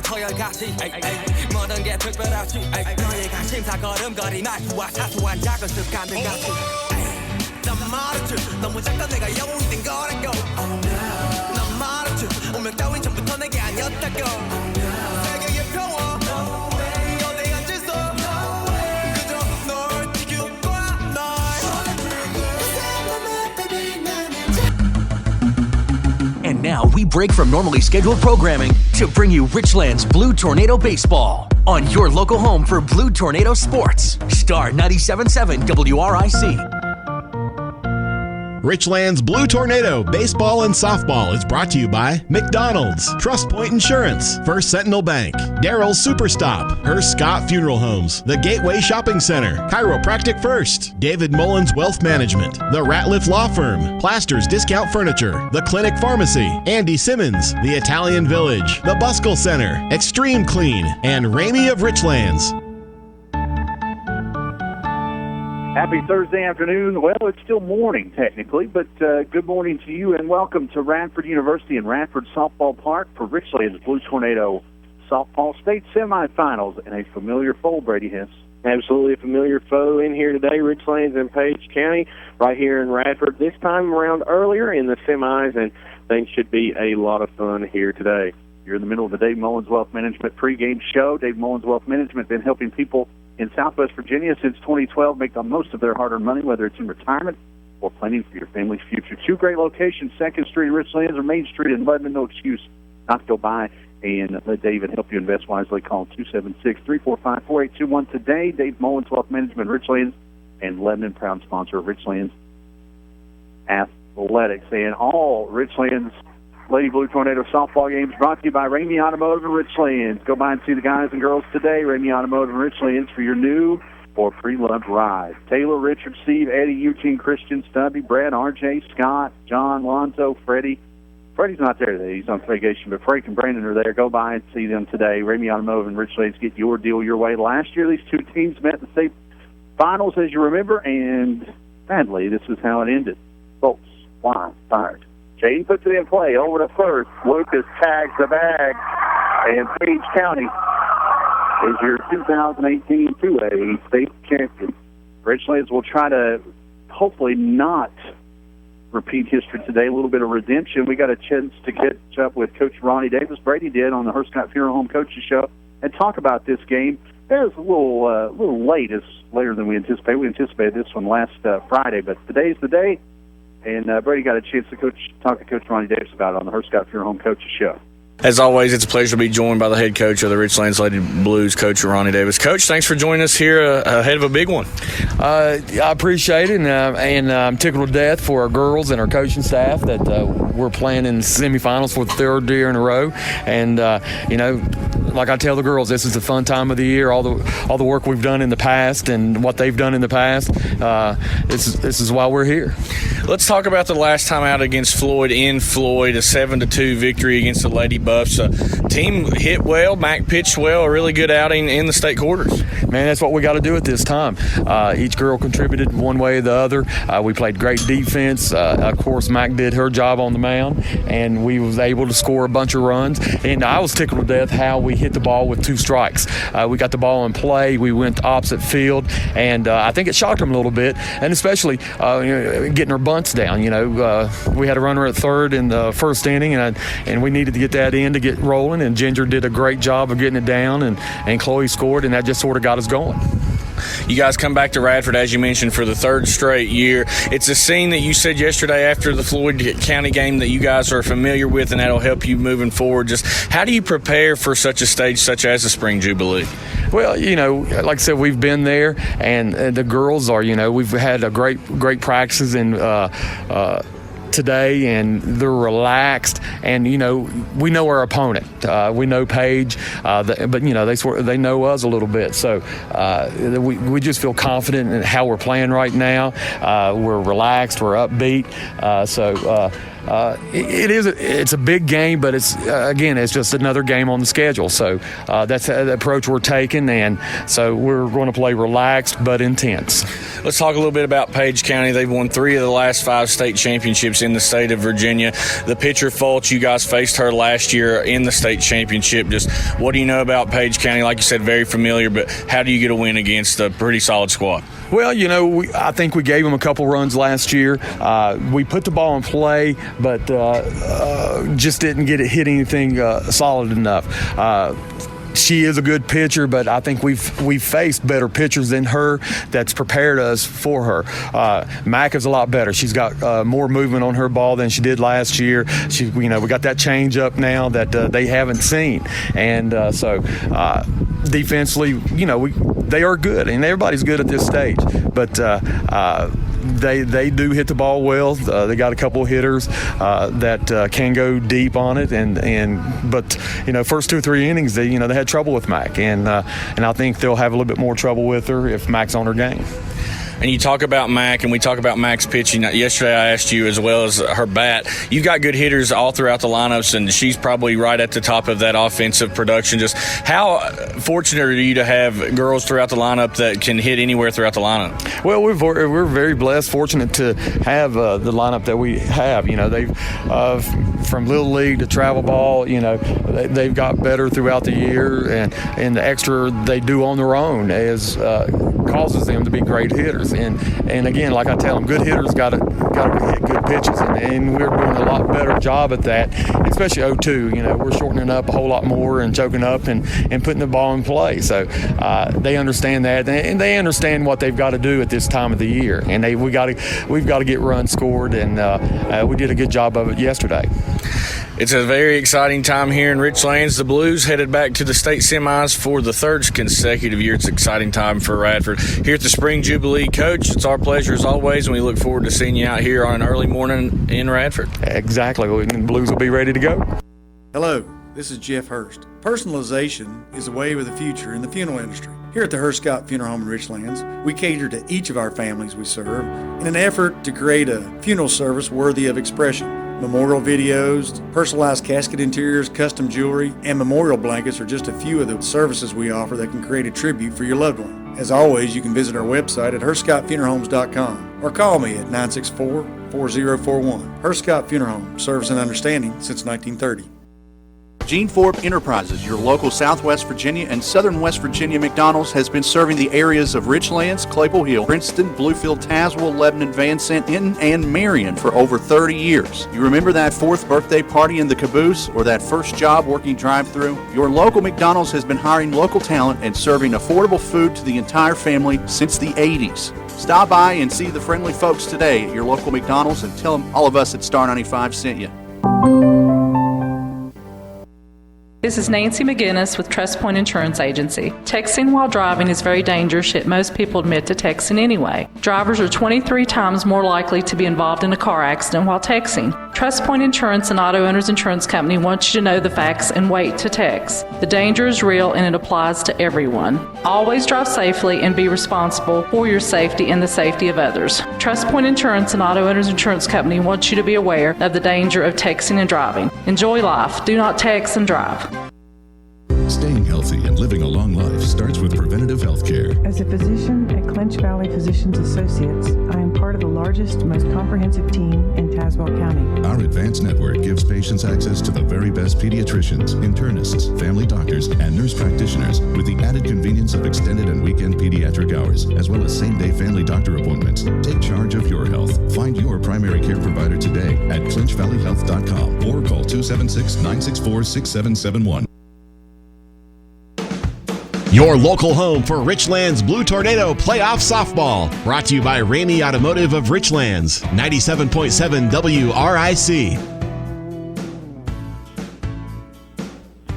토요같이 모든 게 특별하지 너희가 심사 걸음걸이나 좋아 사소한 작은 습관들 같이 난 말했지 너무 작다 내가 영웅이 된 거라고 난 말했지 운명 따윈 전부터 내게 아니었다고 세계의 평화 너네 앉을 수 그저 널 지켜봐 And now we break from normally scheduled programming to bring you Richlands Blue Tornado Baseball on your local home for Blue Tornado Sports. Star 97.7 WRIC. Richlands Blue Tornado Baseball and Softball is brought to you by McDonald's, Trust Point Insurance, First Sentinel Bank, Daryl's Superstop, Hearst Scott Funeral Homes, The Gateway Shopping Center, Chiropractic First, David Mullins Wealth Management, The Ratliff Law Firm, Plasters Discount Furniture, The Clinic Pharmacy, Andy Simmons, The Italian Village, The Buskell Center, Extreme Clean, and Ramey of Richlands. Happy Thursday afternoon. Well, it's still morning technically, but good morning to you and welcome to Radford University and Radford Softball Park for Richlands Blue Tornado Softball State Semifinals in a familiar foe, Brady Hess. Absolutely a familiar foe in here today, Richlands and Page County, right here in Radford. This time around earlier in the semis, and things should be a lot of fun here today. You're in the middle of the Dave Mullins Wealth Management pregame show. Dave Mullins Wealth Management been helping people in Southwest Virginia since 2012 make the most of their hard-earned money, whether it's in retirement or planning for your family's future. Two great locations, 2nd Street in Richlands or Main Street in Lebanon. No excuse not to go by and let David help you invest wisely. Call 276-345-4821 today. Dave Mullins Wealth Management, Richlands, and Lebanon, proud sponsor of Richlands Athletics. And all Richlands Lady Blue Tornado softball games brought to you by Ramey Automotive in Richlands. Go by and see the guys and girls today. Ramey Automotive in Richlands for your new or pre-loved ride. Taylor, Richard, Steve, Eddie, Eugene, Christian, Stubby, Brad, RJ, Scott, John, Lonzo, Freddie. Freddie's not there today. He's on vacation, but Frank and Brandon are there. Go by and see them today. Ramey Automotive in Richlands. Get your deal your way. Last year, these two teams met in the state finals, as you remember, and sadly, this is how it ended. Folks, why fired? Shane puts it in play over to first. Lucas tags the bag, and Page County is your 2018 2A state champion. Richlands will try to hopefully not repeat history today. A little bit of redemption. We got a chance to catch up with Coach Ronnie Davis. Brady did on the Hearst Scott Funeral Home Coaches Show and talk about this game. It was a little late. It's later than we anticipated. We anticipated this one last Friday, but today's the day. And Brady got a chance to talk to Coach Ronnie Davis about it on the Hearst Scott Funeral Home Coaches Show. As always, it's a pleasure to be joined by the head coach of the Richlands Lady Blues, Coach Ronnie Davis. Coach, thanks for joining us here ahead of a big one. I appreciate it, and I'm tickled to death for our girls and our coaching staff that we're playing in semifinals for the third year in a row. And, like I tell the girls, this is the fun time of the year. All the work we've done in the past and what they've done in the past, this is why we're here. Let's talk about the last time out against Floyd in Floyd, a 7-2 victory against the Lady Buffs. Team hit well, Mac pitched well, a really good outing in the state quarters. Man, that's what we got to do at this time. Each girl contributed one way or the other. We played great defense. Of course, Mac did her job on the mound, and we was able to score a bunch of runs. And I was tickled to death how we hit the ball with 2 strikes. We got the ball in play. We went to opposite field, and I think it shocked them a little bit, and especially getting our bunts down. We had a runner at third in the first inning, and we needed to get that in to get rolling, and Ginger did a great job of getting it down, and Chloe scored, and that just sort of got us going. You guys come back to Radford, as you mentioned, for the third straight year. It's a scene that you said yesterday after the Floyd County game that you guys are familiar with, and that'll help you moving forward. Just how do you prepare for such a stage such as the Spring Jubilee? Well, like I said, we've been there, and the girls are, we've had a great practices and today, and they're relaxed, and we know our opponent. We know Paige, but they know us a little bit. So we just feel confident in how we're playing right now. We're relaxed. We're upbeat. it's a big game, but it's just another game on the schedule. So that's the approach we're taking, and so we're going to play relaxed but intense. Let's talk a little bit about Page County. They've won 3 of the last 5 state championships in the state of Virginia. The pitcher Fulch, you guys faced her last year in the state championship. Just what do you know about Page County? Like you said, very familiar, but how do you get a win against a pretty solid squad? Well, I think we gave them a couple runs last year. We put the ball in play, but just didn't get it hit anything solid enough. She is a good pitcher, but I think we've faced better pitchers than her that's prepared us for her. Mac is a lot better. She's got more movement on her ball than she did last year. We got that change up now that they haven't seen, and so defensively, they are good, and everybody's good at this stage, but they do hit the ball well. They got a couple of hitters that can go deep on it, but first 2 or 3 innings they had trouble with Mac, and I think they'll have a little bit more trouble with her if Mac's on her game. And you talk about Mac, and we talk about Mac's pitching. Yesterday I asked you, as well as her bat, you've got good hitters all throughout the lineups, and she's probably right at the top of that offensive production. Just how fortunate are you to have girls throughout the lineup that can hit anywhere throughout the lineup? Well, we're very blessed, fortunate to have the lineup that we have. They've from Little League to travel ball, they've got better throughout the year, and the extra they do on their own causes them to be great hitters. And again, like I tell them, good hitters got to hit good pitches, and we're doing a lot better job at that, especially 0-2. We're shortening up a whole lot more and choking up and putting the ball in play. So they understand that, and they understand what they've got to do at this time of the year. And we've got to get runs scored, and we did a good job of it yesterday. It's a very exciting time here in Richlands. The Blues headed back to the state semis for the 3rd consecutive year. It's an exciting time for Radford. Here at the Spring Jubilee, Coach, it's our pleasure as always, and we look forward to seeing you out here on an early morning in Radford. Exactly. The Blues will be ready to go. Hello, this is Jeff Hurst. Personalization is a wave of the future in the funeral industry. Here at the Hurst Scott Funeral Home in Richlands, we cater to each of our families we serve in an effort to create a funeral service worthy of expression. Memorial videos, personalized casket interiors, custom jewelry, and memorial blankets are just a few of the services we offer that can create a tribute for your loved one. As always, you can visit our website at HurstScottFuneralHomes.com or call me at 964-4041. Hurst Scott Funeral Home, service and understanding since 1930. Gene Forbes Enterprises, your local Southwest Virginia and Southern West Virginia McDonald's, has been serving the areas of Richlands, Claypool Hill, Princeton, Bluefield, Tazewell, Lebanon, Van Sant, Hinton, and Marion for over 30 years. You remember that 4th birthday party in the caboose or that first job working drive-thru? Your local McDonald's has been hiring local talent and serving affordable food to the entire family since the 80s. Stop by and see the friendly folks today at your local McDonald's and tell them all of us at Star 95 sent you. This is Nancy McGinnis with Trust Point Insurance Agency. Texting while driving is very dangerous, yet most people admit to texting anyway. Drivers are 23 times more likely to be involved in a car accident while texting. Trust Point Insurance and Auto Owners Insurance Company wants you to know the facts and wait to text. The danger is real and it applies to everyone. Always drive safely and be responsible for your safety and the safety of others. Trust Point Insurance and Auto Owners Insurance Company wants you to be aware of the danger of texting and driving. Enjoy life. Do not text and drive. Staying healthy and living a long life starts with preventative health care. As a physician at Clinch Valley Physicians Associates, I am part of the largest, most comprehensive team in Tazewell County. Our advanced network gives patients access to the very best pediatricians, internists, family doctors, and nurse practitioners with the added convenience of extended and weekend pediatric hours, as well as same-day family doctor appointments. Take charge of your health. Find your primary care provider today at clinchvalleyhealth.com or call 276-964-6771. Your local home for Richlands Blue Tornado Playoff Softball. Brought to you by Ramey Automotive of Richlands, 97.7 WRIC.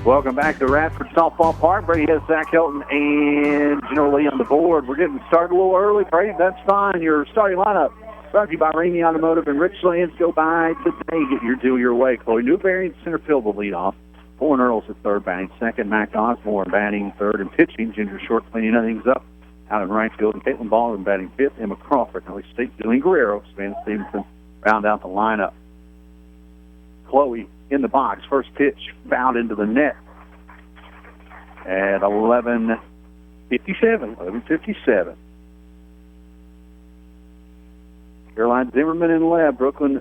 Welcome back to Radford Softball Park. Brady has Zach Hilton and General Lee on the board. We're getting started a little early, Brady. That's fine. Your starting lineup brought to you by Ramey Automotive and Richlands. Go by today. Get your deal your way. Chloe Newberry in center field will lead off. Warren Earls at third, batting second. Mac Osborne batting third and pitching. Ginger Short cleaning things up out in right field. And Caitlin Baldwin batting fifth. Emma Crawford, Ellie State, Julian Guerrero, Savannah Stevenson round out the lineup. Chloe in the box. First pitch fouled into the net at 11:57. Caroline Zimmerman in left, Brooklyn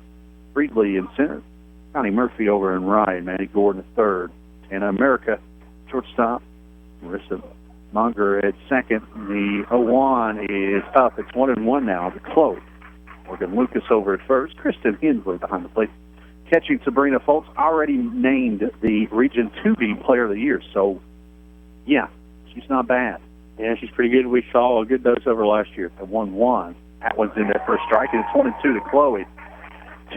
Friedley in center, Connie Murphy over in right, Manny Gordon at third, and America shortstop, Marissa Munger at second. The 0-1 is up. It's 1-1 now to Chloe. Morgan Lucas over at first, Kristen Hensley behind the plate. Catching Sabrina Foltz, already named the Region 2B Player of the Year, so yeah, she's not bad. Yeah, she's pretty good. We saw a good dose of her last year. At 1-1. That one's in there for a strike, and it's 1-2 to Chloe.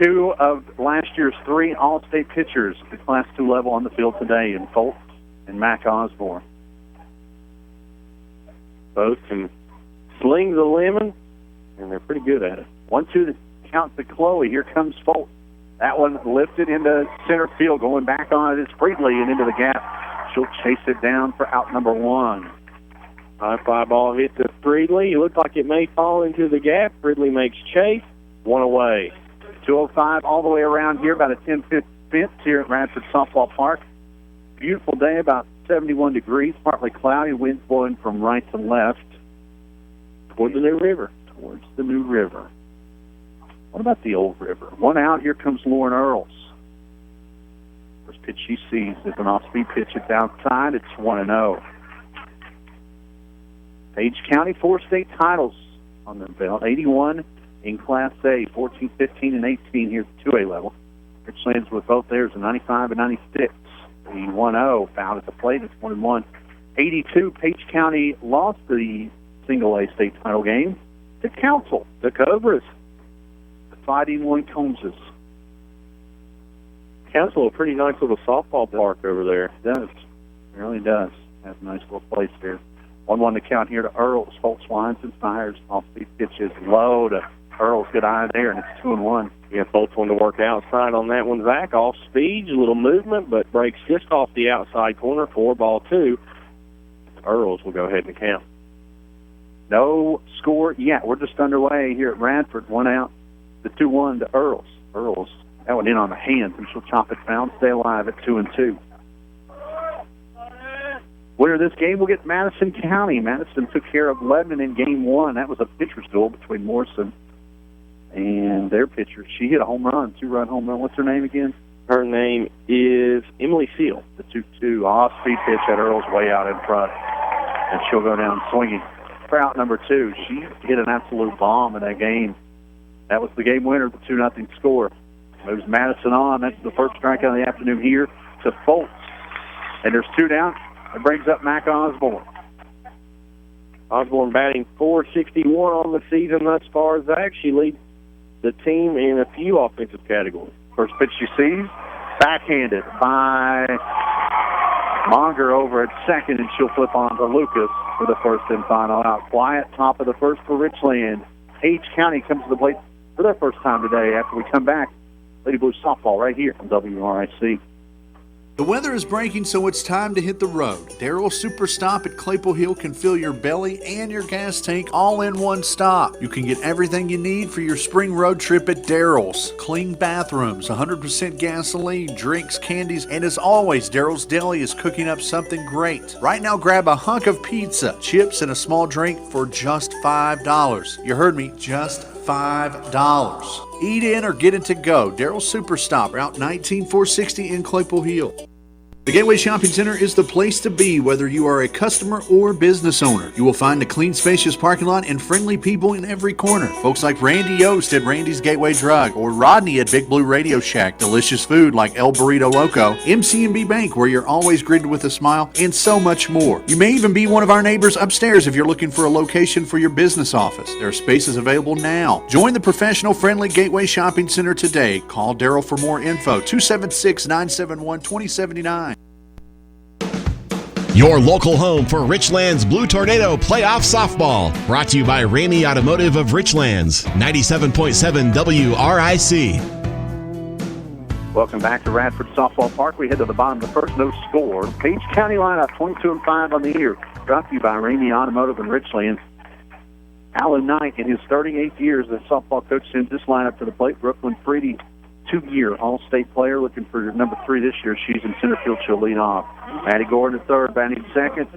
Two of last year's three All-State pitchers at the Class 2 level on the field today, in Foltz and Mac Osborne. Both can sling the lemon, and they're pretty good at it. 1-2 to count to Chloe. Here comes Foltz. That one lifted into center field, going back on it is Friedley and into the gap. She'll chase it down for out number one. High fly ball hit to Friedley. It looked like it may fall into the gap. Friedley makes chase. One away. 205 all the way around here, about a 10-foot fence here at Radford Softball Park. Beautiful day, about 71 degrees, partly cloudy, winds blowing from right to left. Towards the New River. Towards the New River. What about the Old River? One out, here comes Lauren Earls. First pitch she sees is an off-speed pitch. It's outside. It's 1-0. Page County, 4 state titles on their belt. 81 in Class A, 14, 15, and 18 here at the 2A level. Richlands with both theirs in 95 and 96. The 1-0 fouled at the plate. It's 1-1. 82, Page County lost the single-A state title game to Council, the Cobras. The Fighting Combses. Council, a pretty nice little softball park over there. It does. It really does. Has a nice little place there. 1-1 to count here to Earls. Foltz winds and fires. Off-speed pitches low to Earls. Good eye there, and it's 2-1. Yeah, Foltz wanted to work outside on that one. Zach, off speed, a little movement, but breaks just off the outside corner. 4-2. Earls will go ahead and count. No score yet. We're just underway here at Radford. One out. The 2-1 to Earls. Earls, that one in on the hands, and she'll chop it down. Stay alive at 2-2. Winner of this game will get Madison County. Madison took care of Lebanon in Game 1. That was a pitcher's duel between Morrison and their pitcher. She hit a home run, 2-run home run. What's her name again? Her name is Emily Seal. The 2-2 off-speed pitch at Earl's way out in front, and she'll go down swinging. For out number 2, she hit an absolute bomb in that game. That was the game winner, the 2-0 score. Moves Madison on. That's the first strikeout of the afternoon here to Foltz. And there's 2 down. It brings up Mac Osborne. Osborne batting .461 on the season thus far. Zach, she leads the team in a few offensive categories. First pitch she sees, backhanded by Monger over at second, and she'll flip on to Lucas for the first and final out. Quiet, top of the first for Richland. Page County comes to the plate for their first time today after we come back. Lady Blue softball right here from WRIC. The weather is breaking, so it's time to hit the road. Daryl's Super Stop at Claypool Hill can fill your belly and your gas tank all in one stop. You can get everything you need for your spring road trip at Daryl's. Clean bathrooms, 100% gasoline, drinks, candies, and as always, Daryl's Deli is cooking up something great. Right now, grab a hunk of pizza, chips, and a small drink for just $5. You heard me, just $5. Eat in or get it to go. Daryl's Super Stop, Route 19460 in Claypool Hill. The Gateway Shopping Center is the place to be, whether you are a customer or business owner. You will find a clean, spacious parking lot and friendly people in every corner. Folks like Randy Yost at Randy's Gateway Drug, or Rodney at Big Blue Radio Shack. Delicious food like El Burrito Loco, MC&B Bank, where you're always greeted with a smile, and so much more. You may even be one of our neighbors upstairs if you're looking for a location for your business office. There are spaces available now. Join the professional, friendly Gateway Shopping Center today. Call Daryl for more info, 276-971-2079. Your local home for Richlands Blue Tornado Playoff Softball. Brought to you by Ramey Automotive of Richlands, 97.7 WRIC. Welcome back to Radford Softball Park. We head to the bottom of the first, no score. Page County lineup, 22-5 on the year. Brought to you by Ramey Automotive in Richlands. Alan Knight, in his 38 years as softball coach, sends this lineup to the plate. Brooklyn Freedy, two-year All-State player, looking for number 3 this year. She's in center field. She'll lead off. Maddie Gordon at third, batting second.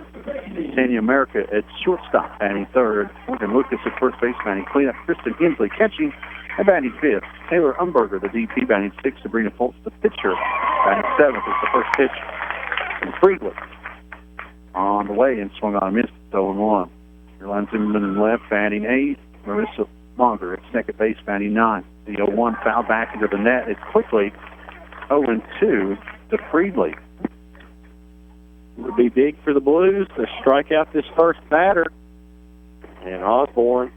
Tanya America at shortstop, batting third. Morgan Lucas at first base, batting cleanup. Kristen Hensley catching and batting fifth. Taylor Umberger, the DP, batting sixth. Sabrina Fultz, the pitcher, batting seventh. It's the first pitch from Friedland. On the way and swung on a miss, 0-1. Caroline Zimmerman in left, batting eighth. Marissa Monger at second base, batting ninth. The 0-1 foul back into the net. It's quickly 0-2 to Friedley. It would be big for the Blues to strike out this first batter. And Osborne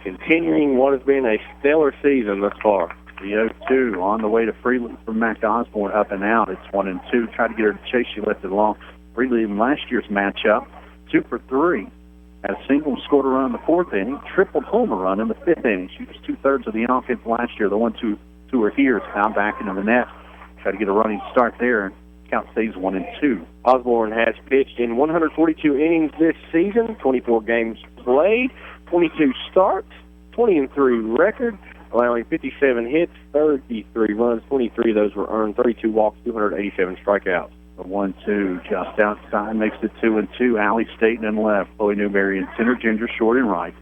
continuing what has been a stellar season thus far. The 0-2 on the way to Friedley from Mac Osborne, up and out. It's 1-2. Tried to get her to chase. She left it alone. Friedley in last year's matchup, 2 for 3. Had a single, scored a run in the fourth inning, tripled home a run in the fifth inning. She was 2/3 of the offense last year. The 1-2 are here. It's now back into the net. Try to get a running start there, and count stays 1-2. Osborne has pitched in 142 innings this season, 24 games played, 22 starts, 20-3 record, allowing 57 hits, 33 runs, 23 of those were earned, 32 walks, 287 strikeouts. The 1-2 just outside makes it 2-2. Allie Staten in left, Chloe Newberry in center, Ginger short and right.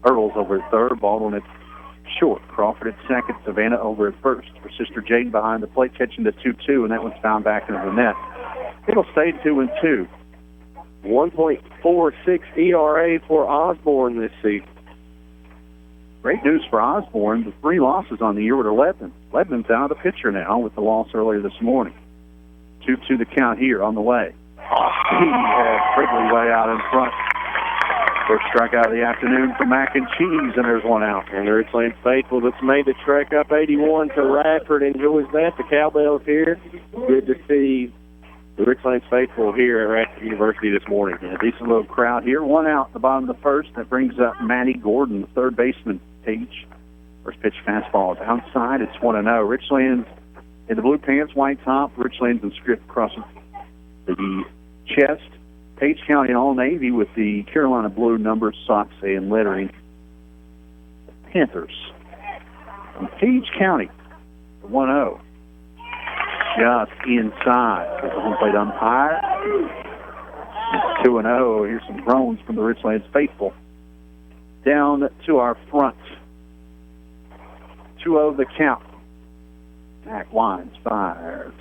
Earls over at third, Baldwin at short, Crawford at second, Savannah over at first. Her sister Jaden behind the plate catching the 2-2, and that one's found back into the net. It'll stay 2-2. 1.46 ERA for Osborne this season. Great news for Osborne. The 3 losses on the year were to Lebanon. Lebanon's out of the picture now with the loss earlier this morning. 2-2 the count here on the way. He had Friedley way out in front. First strikeout of the afternoon for Mac and Cheese, and there's one out. And the Richlands faithful that's made the trek up 81 to Radford enjoys that. The cowbells here. Good to see the Richlands faithful here at Radford University this morning. Yeah, decent little crowd here. One out at the bottom of the first. That brings up Maddie Gordon, the third baseman, Page. First pitch fastball is outside. It's 1-0. Richlands in the blue pants, white top. Richlands and script across the chest. Page County in all navy with the Carolina blue numbers, socks, and lettering. Panthers. From Page County, 1-0. Just inside. The home plate umpire. It's 2-0. Here's some groans from the Richlands faithful. Down to our front. 2-0 the count. Mac winds, fires.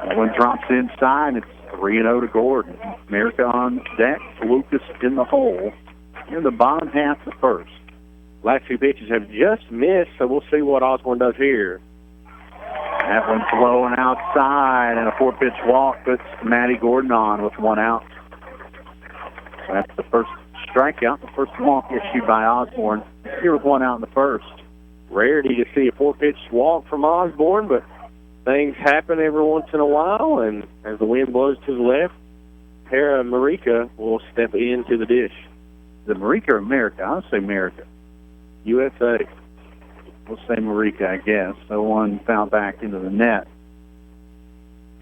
That one drops inside, and it's 3-0 to Gordon. America on deck, Lucas in the hole in the bottom half of the first. Last 2 pitches have just missed, so we'll see what Osborne does here. That one's blowing outside, and a 4-pitch walk puts Maddie Gordon on with 1 out. So that's the first strikeout, the first walk issued by Osborne. Here with 1 out in the first. Rarity to see a 4-pitch walk from Osborne, but things happen every once in a while, and as the wind blows to the left, Tara Marika will step into the dish. The Marika or America? I'll say America. USA. We'll say Marika, I guess. So one foul back into the net.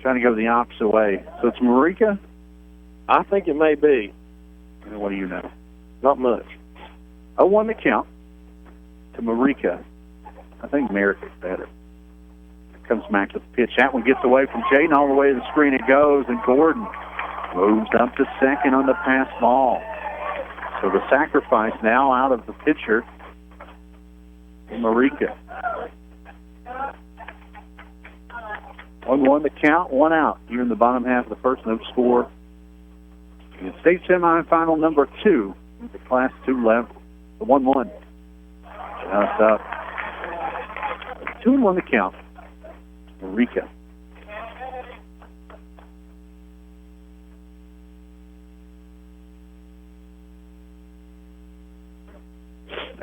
Trying to go the opposite way. So it's Marika? I think it may be. And what do you know? Not much. 0-1 the count to Marika. I think America's better. Comes back to the pitch. That one gets away from Jaden. All the way to the screen it goes, and Gordon moves up to second on the pass ball. So the sacrifice now out of the pitcher, Marika. 1-1 the count, 1 out. Here in the bottom half of the first, no score. In the state semifinal number 2, the Class 2 level, the 1-1. Just up. 2-1 the count. Marika.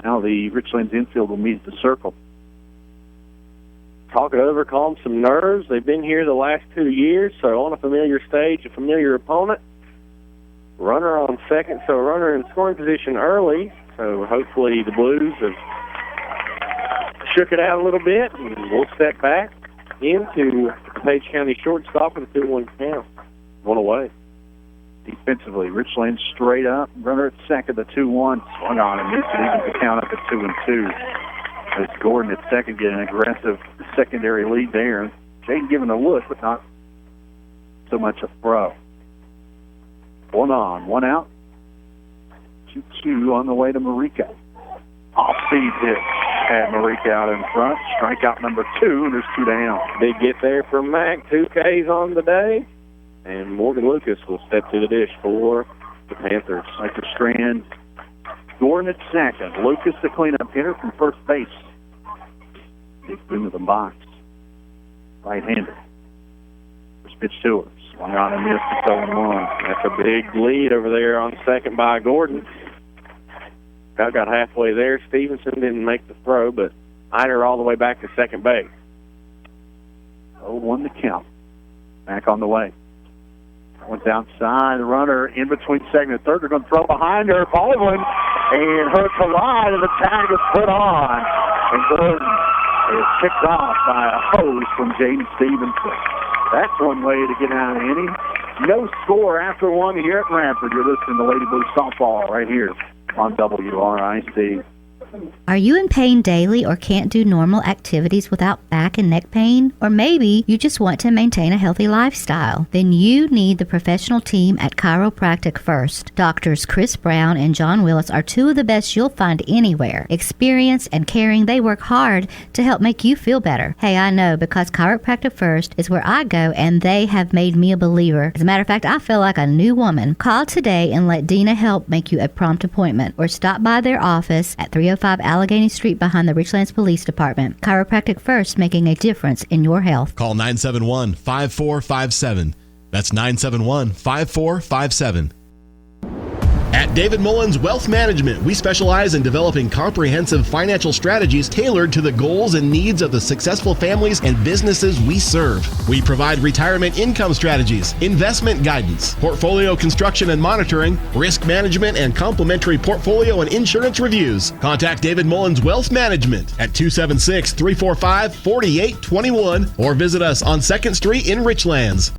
Now the Richlands infield will meet at the circle. Talk it over, calm some nerves. They've been here the last 2 years, so on a familiar stage, a familiar opponent. Runner on second, so a runner in scoring position early. So hopefully the Blues have shook it out a little bit, and we'll step back into Page County shortstop with a 2-1 count. 1 away. Defensively, Richlands straight up. Runner at second, the 2-1. Swung on and missed it, even to count up at 2-2. It's Gordon at second, getting an aggressive secondary lead there. Jaden giving a look, but not so much a throw. 1 on, 1 out. 2-2 on the way to Marika. Off-speed hit had Marika out in front. Strikeout number 2, and there's 2 down. Big get there from Mac. 2 Ks on the day. And Morgan Lucas will step to the dish for the Panthers. Cypher Strand, Gordon at second. Lucas, the cleanup hitter from first base. Big into the box. Right-handed. First pitch to her. Swung on and missed. It's 0-1. That's a big lead over there on second by Gordon. Crowd got halfway there. Stevenson didn't make the throw, but eyed her all the way back to second base. 0-1 the count. Back on the way. One's outside. The runner in between second and third. They're going to throw behind her. Baldwin, and her collide, and the tag is put on. And Gordon is kicked off by a hose from Jaden Stevenson. That's one way to get out of the inning. No score after 1 here at Radford. You're listening to Lady Blue Softball right here on WRIC. Are you in pain daily or can't do normal activities without back and neck pain? Or maybe you just want to maintain a healthy lifestyle? Then you need the professional team at Chiropractic First. Doctors Chris Brown and John Willis are 2 of the best you'll find anywhere. Experienced and caring, they work hard to help make you feel better. Hey, I know, because Chiropractic First is where I go, and they have made me a believer. As a matter of fact, I feel like a new woman. Call today and let Dina help make you a prompt appointment, or stop by their office at 305 Allegheny Street behind the Richlands Police Department. Chiropractic First, making a difference in your health. Call 971-5457. That's 971-5457. At David Mullins Wealth Management, we specialize in developing comprehensive financial strategies tailored to the goals and needs of the successful families and businesses we serve. We provide retirement income strategies, investment guidance, portfolio construction and monitoring, risk management, and complimentary portfolio and insurance reviews. Contact David Mullins Wealth Management at 276-345-4821 or visit us on 2nd Street in Richlands.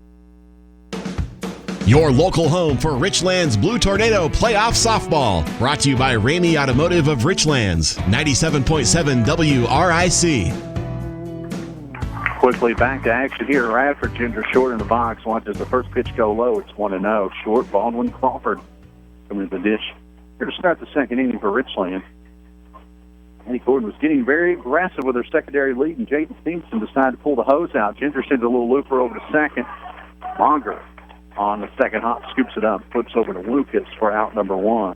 Your local home for Richlands Blue Tornado Playoff Softball. Brought to you by Ramey Automotive of Richlands. 97.7 WRIC. Quickly back to action here. Radford, Ginger Short in the box. Watches the first pitch go low. It's 1-0. Short, Baldwin, Crawford coming to the dish. Here to start the second inning for Richlands. Annie Gordon was getting very aggressive with her secondary lead, and Jaden Stevenson decided to pull the hose out. Ginger sends a little looper over to second. Monger on the second hop, scoops it up, flips over to Lucas for out number 1.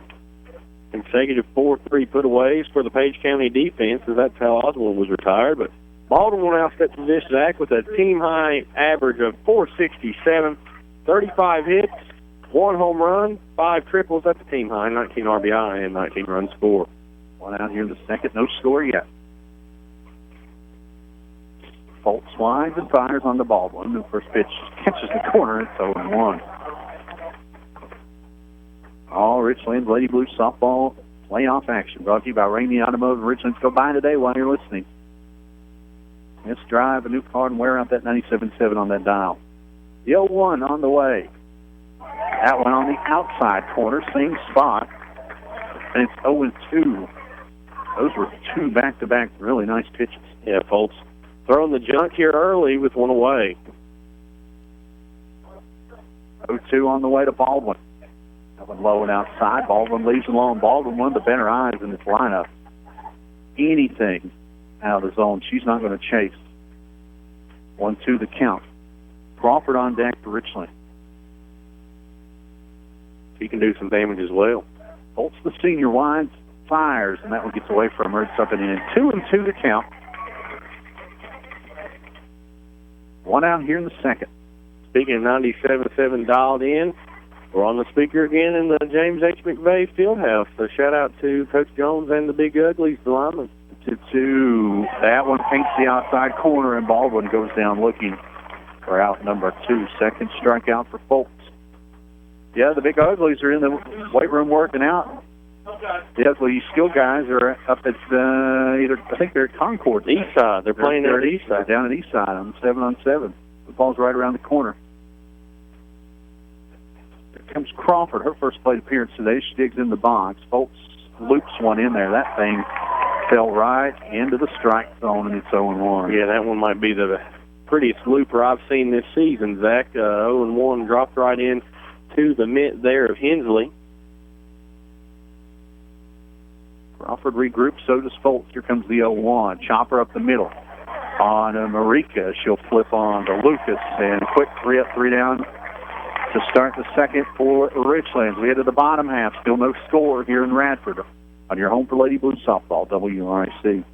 Consecutive 4-3 putaways for the Page County defense, as that's how Oswald was retired. But Baldwin will now step to this Zach with a team-high average of .467, 35 hits, 1 home run, 5 triples. That's a team-high, 19 RBI, and 19 runs scored. 1 out here in the second, no score yet. Bolt slides and fires on the Baldwin. The first pitch catches the corner. It's 0-1. All Richlands Lady Blue Softball playoff action brought to you by Ramey Automotive. Richlands, go by today while you're listening. Let's drive a new car and wear out that 97.7 on that dial. The 0-1 on the way. That one on the outside corner, same spot. And it's 0-2. Those were 2 back-to-back really nice pitches. Yeah, folks. Throwing the junk here early with 1 away. 0-2 on the way to Baldwin. That one low and outside. Baldwin leaves alone. Baldwin, one of the better eyes in this lineup. Anything out of the zone, she's not going to chase. 1-2 the count. Crawford on deck for Richland. He can do some damage as well. Holtz, the senior, winds, fires, and that one gets away from her. It's up and in. 2-2 the count. 1 out here in the second. Speaking of 97.7 dialed in, we're on the speaker again in the James H. McVeigh Fieldhouse. So shout out to Coach Jones and the Big Uglies, the linemen. 2-2. That one paints the outside corner, and Baldwin goes down looking for out number 2. Second strikeout for Folks. Yeah, the Big Uglies are in the weight room working out. The Ugly skill guys are up at either, I think they're at Concord. East side. They're playing there at East side. Down at East side on 7-on-7. The ball's right around the corner. Here comes Crawford, her first plate appearance today. She digs in the box. Folks loops one in there. That thing Fell right into the strike zone, and it's 0-1. Yeah, that one might be the prettiest looper I've seen this season, Zach. 0-1 dropped right in to the mitt there of Hensley. Crawford regroups, so does Foltz. Here comes the 0-1. Chopper up the middle on Marika. She'll flip on to Lucas, and a quick 3 up, 3 down to start the second for Richlands. We head to the bottom half. Still no score here in Radford on your home for Lady Blue softball, WRIC.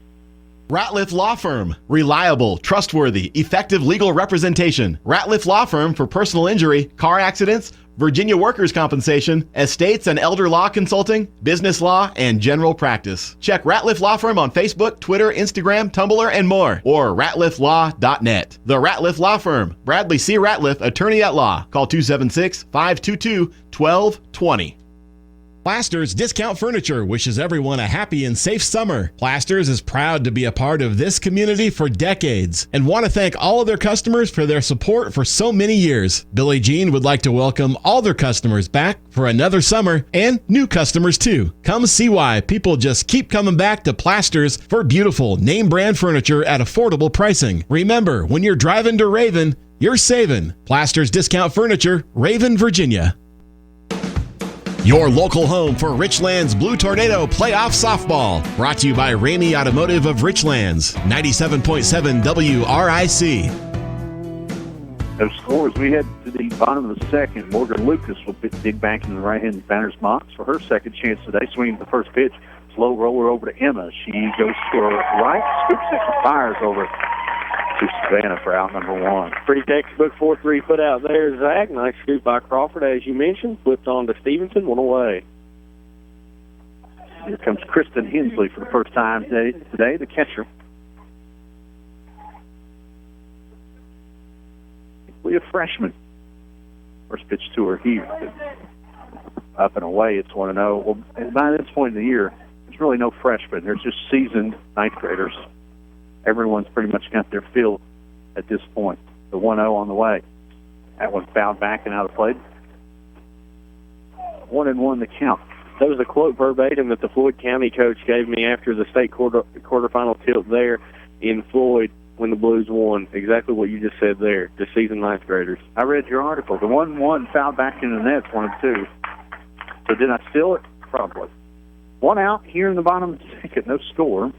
Ratliff Law Firm. Reliable, trustworthy, effective legal representation. Ratliff Law Firm for personal injury, car accidents, Virginia workers' compensation, estates and elder law consulting, business law, and general practice. Check Ratliff Law Firm on Facebook, Twitter, Instagram, Tumblr, and more, or ratlifflaw.net. The Ratliff Law Firm. Bradley C. Ratliff, attorney at law. Call 276-522-1220. Plasters Discount Furniture wishes everyone a happy and safe summer. Plasters is proud to be a part of this community for decades and want to thank all of their customers for their support for so many years. Billie Jean would like to welcome all their customers back for another summer and new customers too. Come see why people just keep coming back to Plasters for beautiful name brand furniture at affordable pricing. Remember, when you're driving to Raven, you're saving. Plasters Discount Furniture, Raven, Virginia. Your local home for Richlands Blue Tornado Playoff Softball. Brought to you by Ramey Automotive of Richlands. 97.7 WRIC. Those scores, we head to the bottom of the second. Morgan Lucas will dig back in the right-hand batter's box for her second chance today. Swinging the first pitch. Slow roller over to Emma. She goes to her right, scoops it, and fires over to Savannah for out number 1. Pretty textbook 4-3 put out there, Zach. Nice scoop by Crawford, as you mentioned. Flipped on to Stevenson, 1 away. Here comes Kristen Hensley for the first time today, the catcher. We a freshman. First pitch to her here. Up and away, it's 1-0. Well, by this point in the year, there's really no freshmen. There's just seasoned ninth graders. Everyone's pretty much got their fill at this point. The 1-0 on the way. That one fouled back and out of play. 1-1 the count. That was a quote verbatim that the Floyd County coach gave me after the state quarterfinal tilt there in Floyd when the Blues won. Exactly what you just said there. The seasoned ninth graders. I read your article. The 1-1 fouled back into the net, 1-2. So did I steal it? Probably. 1 out here in the bottom of the second. No score.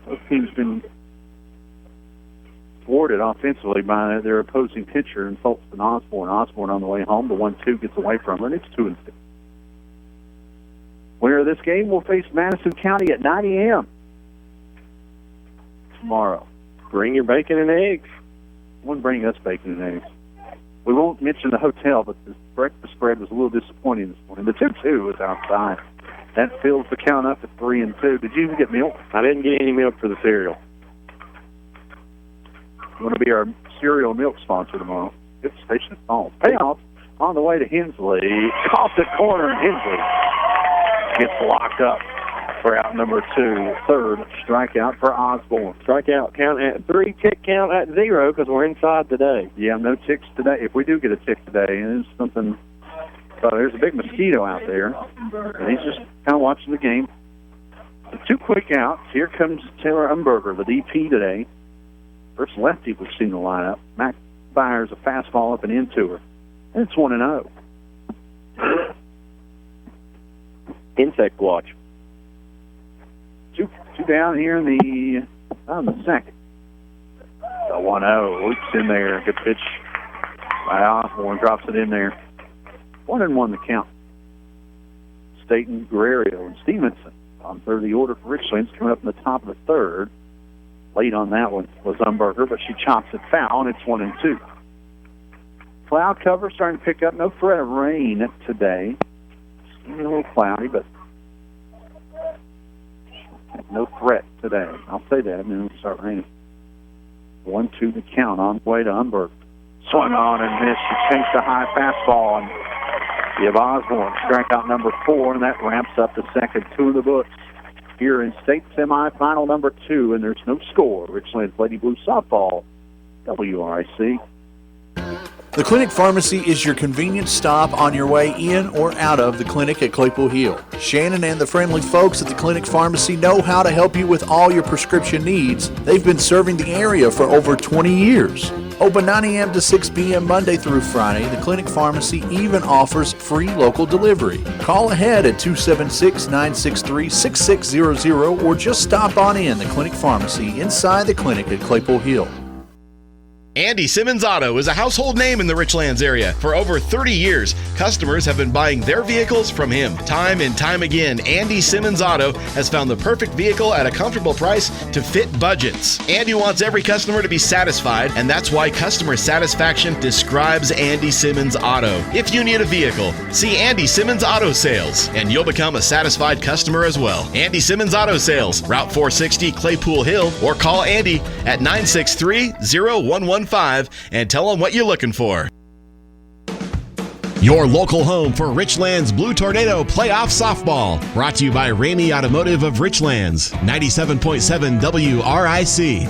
Both teams been thwarted offensively by their opposing pitcher and Foltz and Osborne. Osborne on the way home. The 1-2 gets away from her, and it's 2-6. Winner of this game will face Madison County at 9 a.m. tomorrow. Bring your bacon and eggs. Won't bring us bacon and eggs. We won't mention the hotel, but the breakfast spread was a little disappointing this morning. The 2-2 was outside. That fills the count up at 3-2. Did you even get milk? I didn't get any milk for the cereal. You want to be our cereal milk sponsor tomorrow. Good station phone. Payoff on the way to Hensley. Off the corner, Hensley gets locked up for out number 2. Third strikeout for Osborne. Strikeout count at 3, tick count at 0 because we're inside today. Yeah, no ticks today. If we do get a tick today, and it's something... So there's a big mosquito out there, and he's just kind of watching the game. The 2 quick outs. Here comes Taylor Umberger, the DP today. First lefty we've seen the lineup. Mac fires a fastball up and into her. And it's 1-0. Insect watch. Two down here in the second. The 1-0 loops in there. Good pitch by Osborne. Drops it in there. 1-1 the count. Staten, Guerrero, and Stevenson on third of the order for Richlands. Coming up in the top of the third. Late on that one was Umberger, but she chops it foul, and it's 1-2. Cloud cover starting to pick up. No threat of rain today. It's a little cloudy, but no threat today. I'll say that, and then it'll start raining. 1-2 the count on the way to Umberger. Swung on and missed. She chased a high fastball, and give Osborne strikeout number 4, and that ramps up the second 2 of the books here in state semifinal number 2, and there's no score. Richlands Lady Blue softball, WRIC. The The Clinic Pharmacy is your convenient stop on your way in or out of the clinic at Claypool Hill. Shannon and the friendly folks at the Clinic Pharmacy know how to help you with all your prescription needs. They've been serving the area for over 20 years. Open 9 a.m. to 6 p.m. Monday through Friday, the Clinic Pharmacy even offers free local delivery. Call ahead at 276-963-6600 or just stop on in the Clinic Pharmacy inside the clinic at Claypool Hill. Andy Simmons Auto is a household name in the Richlands area. For over 30 years, customers have been buying their vehicles from him. Time and time again, Andy Simmons Auto has found the perfect vehicle at a comfortable price to fit budgets. Andy wants every customer to be satisfied, and that's why customer satisfaction describes Andy Simmons Auto. If you need a vehicle, see Andy Simmons Auto Sales, and you'll become a satisfied customer as well. Andy Simmons Auto Sales, Route 460, Claypool Hill, or call Andy at 963-0115 and tell them what you're looking for. Your local home for Richlands Blue Tornado Playoff Softball. Brought to you by Ramey Automotive of Richlands, 97.7 WRIC.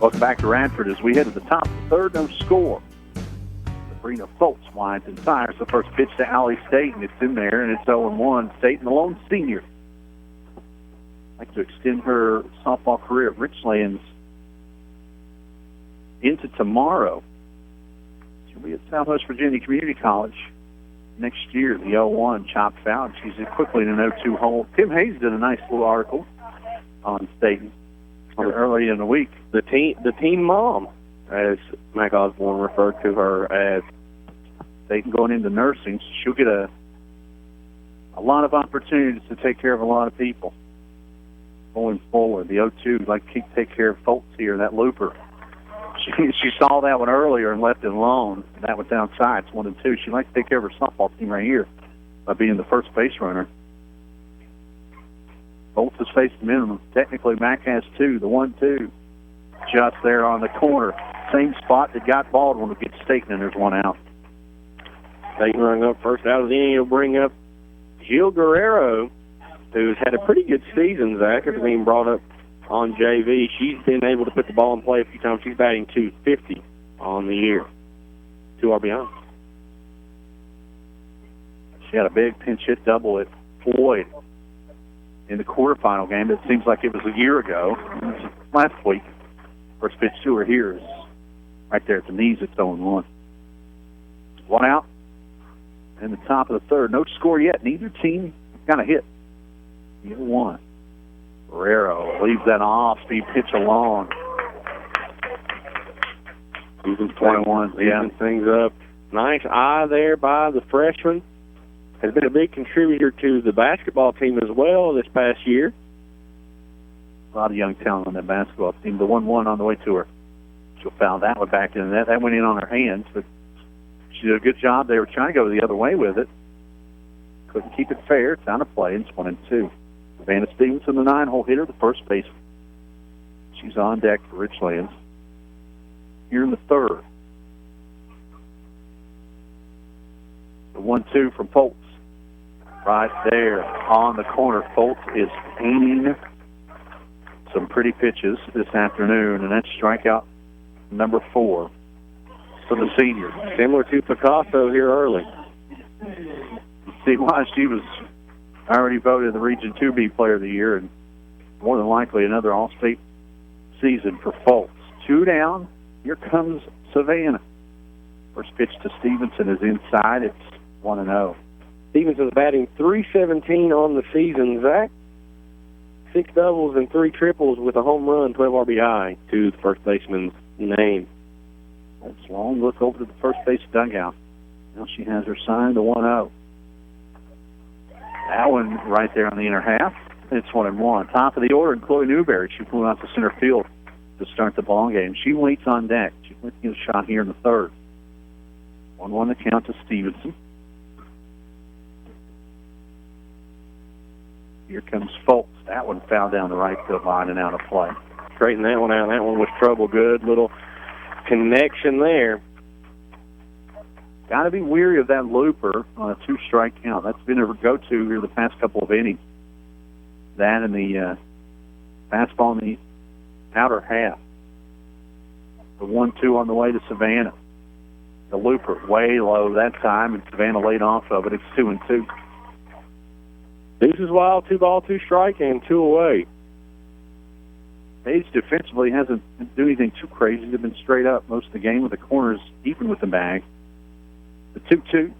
Welcome back to Radford as we head to the top of the third, no score. Sabrina Foltz winds and fires the first pitch to Allie Staten. It's in there, and it's 0-1. Staten, the lone senior, like to extend her softball career at Richlands into tomorrow. She'll be at Southwest Virginia Community College next year. The 0-1 chopped foul. She's quickly in an 0-2 hole. Tim Hayes did a nice little article on Staten early in the week. The team mom, as Mike Osborne referred to her as. Staten going into nursing, she'll get a lot of opportunities to take care of a lot of people going forward. The 0-2, like take care of Foltz here, that looper. She saw that one earlier and left it alone. That was outside. It's 1-2. She'd like to take care of her softball team right here by being the first base runner. Foltz has faced the minimum. Technically, Mack has 2. The 1-2 just there on the corner. Same spot that got Baldwin will get Staten, and there's one out. Staten running up first out of the inning. He'll bring up Jill Guerrero, who's had a pretty good season, Zach, after being brought up on JV. She's been able to put the ball in play a few times. She's batting .250 on the year. 2 RBI. She had a big pinch hit double at Floyd in the quarterfinal game. It seems like it was a year ago. Last week. First pitch to her here is right there at the knees. It's 0-1. One out. In the top of the third. No score yet. Neither team got a hit. Either one. Guerrero leaves that off-speed pitch alone. Even 21, yeah, things up. Nice eye there by the freshman. Has been a big contributor to the basketball team as well this past year. A lot of young talent on that basketball team. The 1-1 on the way to her. She'll foul that one back in. That went in on her hands, but she did a good job. They were trying to go the other way with it. Couldn't keep it fair. It's out of play. It's 1-2. Savannah Stevenson, the 9-hole hitter, the first baseman. She's on deck for Richlands. Here in the third. The 1-2 from Foltz. Right there on the corner. Foltz is painting some pretty pitches this afternoon, and that's strikeout number 4 for the senior. Similar to Picasso here early. See why she was already voted the Region 2B Player of the Year, and more than likely another All-State season for Foltz. 2 down. Here comes Savannah. First pitch to Stevenson is inside. It's 1-0. Stevenson's batting .317 on the season, Zach. 6 doubles and 3 triples with a home run, 12 RBI to the first baseman's name. That's long. Look over to the first base dugout. Now she has her sign, the 1-0. That one right there on the inner half. It's 1-1. Top of the order, and Chloe Newberry. She flew out to center field to start the ball game. She waits on deck. She's going to get a shot here in the third. 1-1 the count to Stevenson. Here comes Foltz. That one fouled down the right field line and out of play. Straighten that one out. That one was trouble. Good little connection there. Got to be weary of that looper on a 2-strike count. That's been her go-to here the past couple of innings. That and the fastball in the outer half. The 1-2 on the way to Savannah. The looper way low that time, and Savannah laid off of it. It's 2-2. Deuces wild, 2 ball, 2 strike, and 2 away. Page defensively hasn't been doing anything too crazy. They've been straight up most of the game with the corners even with the bag. The 2-2.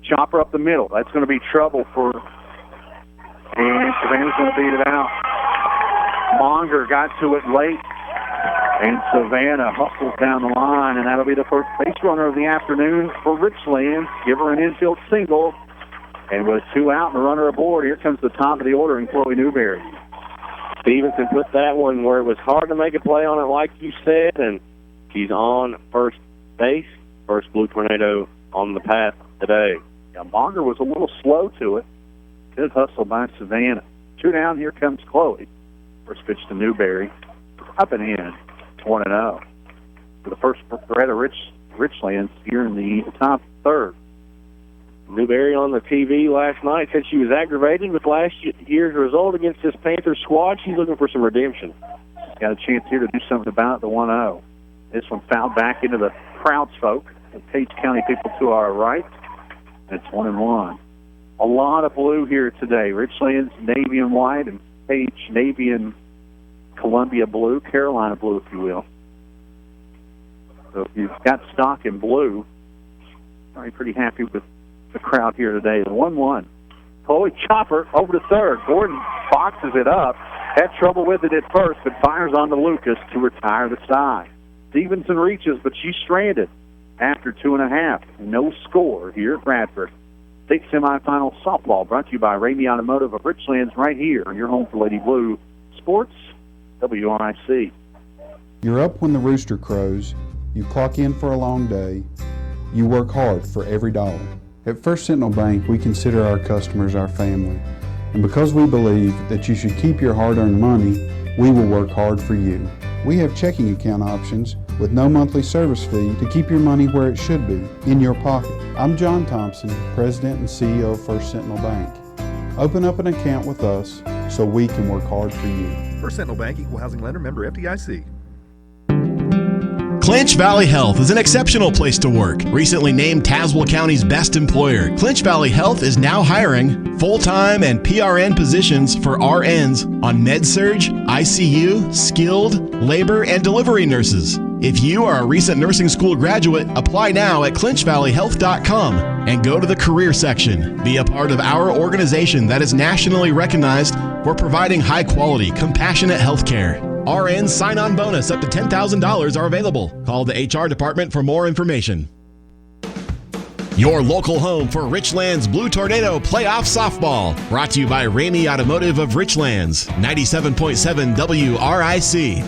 Chopper up the middle. That's going to be trouble for... And Savannah's going to beat it out. Monger got to it late. And Savannah hustles down the line, and that'll be the first base runner of the afternoon for Richlands. Give her an infield single. And with 2 out and a runner aboard, here comes the top of the order in Chloe Newberry. Stevenson put that one where it was hard to make a play on it, like you said, and she's on first base. First Blue Tornado on the path today. Yeah, Monger was a little slow to it. Good hustle by Savannah. 2 down, here comes Chloe. First pitch to Newberry. Up and in. 1-0. For the first threat of Richlands here in the top third. Newberry on the TV last night said she was aggravated with last year's result against this Panthers squad. She's looking for some redemption. Got a chance here to do something about the 1-0. This one fouled back into the Crowds folk. The Page County people to our right. And it's 1-1. A lot of blue here today. Richlands, navy and white, and Page, navy and Columbia blue, Carolina blue, if you will. So if you've got stock in blue, I'm pretty happy with the crowd here today. The 1-1. Chloe Chopper over to third. Gordon boxes it up. Had trouble with it at first, but fires on to Lucas to retire the side. Stevenson reaches, but she's stranded after 2.5. No score here at Bradford. State semifinal softball brought to you by Ramey Automotive of Richlands right here on your home for Lady Blue Sports, WRIC. You're up when the rooster crows. You clock in for a long day. You work hard for every dollar. At First Sentinel Bank, we consider our customers our family. And because we believe that you should keep your hard-earned money, we will work hard for you. We have checking account options with no monthly service fee to keep your money where it should be, in your pocket. I'm John Thompson, President and CEO of First Sentinel Bank. Open up an account with us so we can work hard for you. First Sentinel Bank, Equal Housing Lender, member FDIC. Clinch Valley Health is an exceptional place to work. Recently named Tazewell County's best employer, Clinch Valley Health is now hiring full-time and PRN positions for RNs on med-surg, ICU, skilled, labor, and delivery nurses. If you are a recent nursing school graduate, apply now at clinchvalleyhealth.com and go to the career section. Be a part of our organization that is nationally recognized for providing high-quality, compassionate health care. RN sign-on bonus up to $10,000 are available. Call the HR department for more information. Your local home for Richlands Blue Tornado Playoff Softball. Brought to you by Ramey Automotive of Richlands. 97.7 WRIC.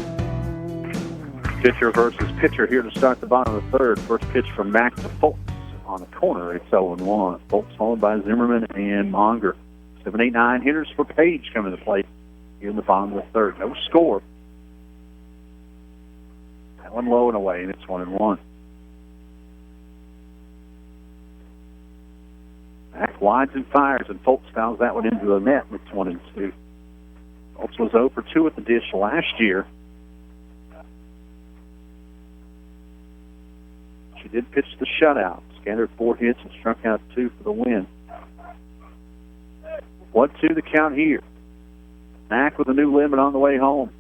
Pitcher versus pitcher here to start the bottom of the third. First pitch from Mack to Foltz on the corner. It's 0-1. Foltz followed by Zimmerman and Monger. 7, 8, 9 hitters for Page coming to the plate here in the bottom of the third. No score. That one low and away, and it's 1-1. Mack wides and fires, and Foltz fouls that one into the net. It's 1-2. Foltz was 0 for 2 at the dish last year. She did pitch the shutout. Scattered 4 hits and struck out 2 for the win. 1-2 the count here. Mack with a new limit on the way home.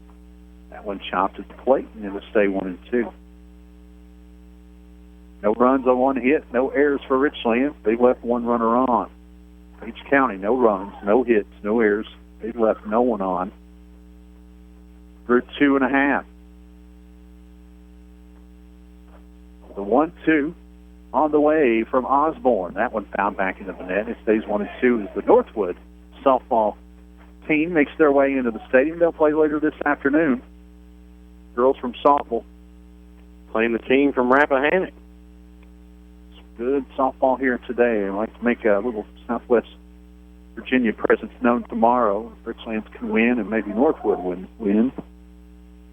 That one chopped at the plate, and it'll stay 1-2. No runs on 1 hit, no errors for Richlands. They've left 1 runner on. Page County, no runs, no hits, no errors. They've left no one on. Through 2.5. The 1-2 on the way from Osborne. That one fouled back into the net. It stays 1-2 as the Northwood softball team makes their way into the stadium. They'll play later this afternoon. Girls from softball playing the team from Rappahannock. Good softball here today. I'd like to make a little Southwest Virginia presence known tomorrow. If Richlands can win and maybe Northwood win.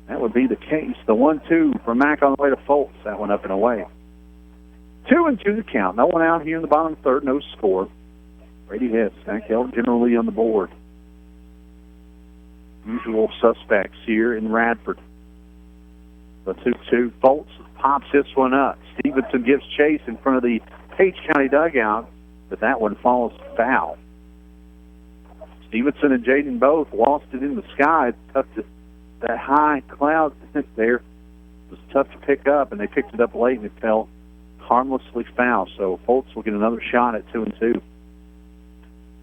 That would be the case. The 1-2 from Mack on the way to Foltz. That one up and away. 2-2 the count. No one out here in the bottom third. No score. Brady Hess, Zach held generally on the board. Usual suspects here in Radford. The 2-2. Foltz pops this one up. Steve Stevenson gives chase in front of the Page County dugout, but that one falls foul. Stevenson and Jaden both lost it in the sky. It's tough to, that high cloud there was tough to pick up, and they picked it up late, and it fell harmlessly foul. So Foltz will get another shot at 2-2.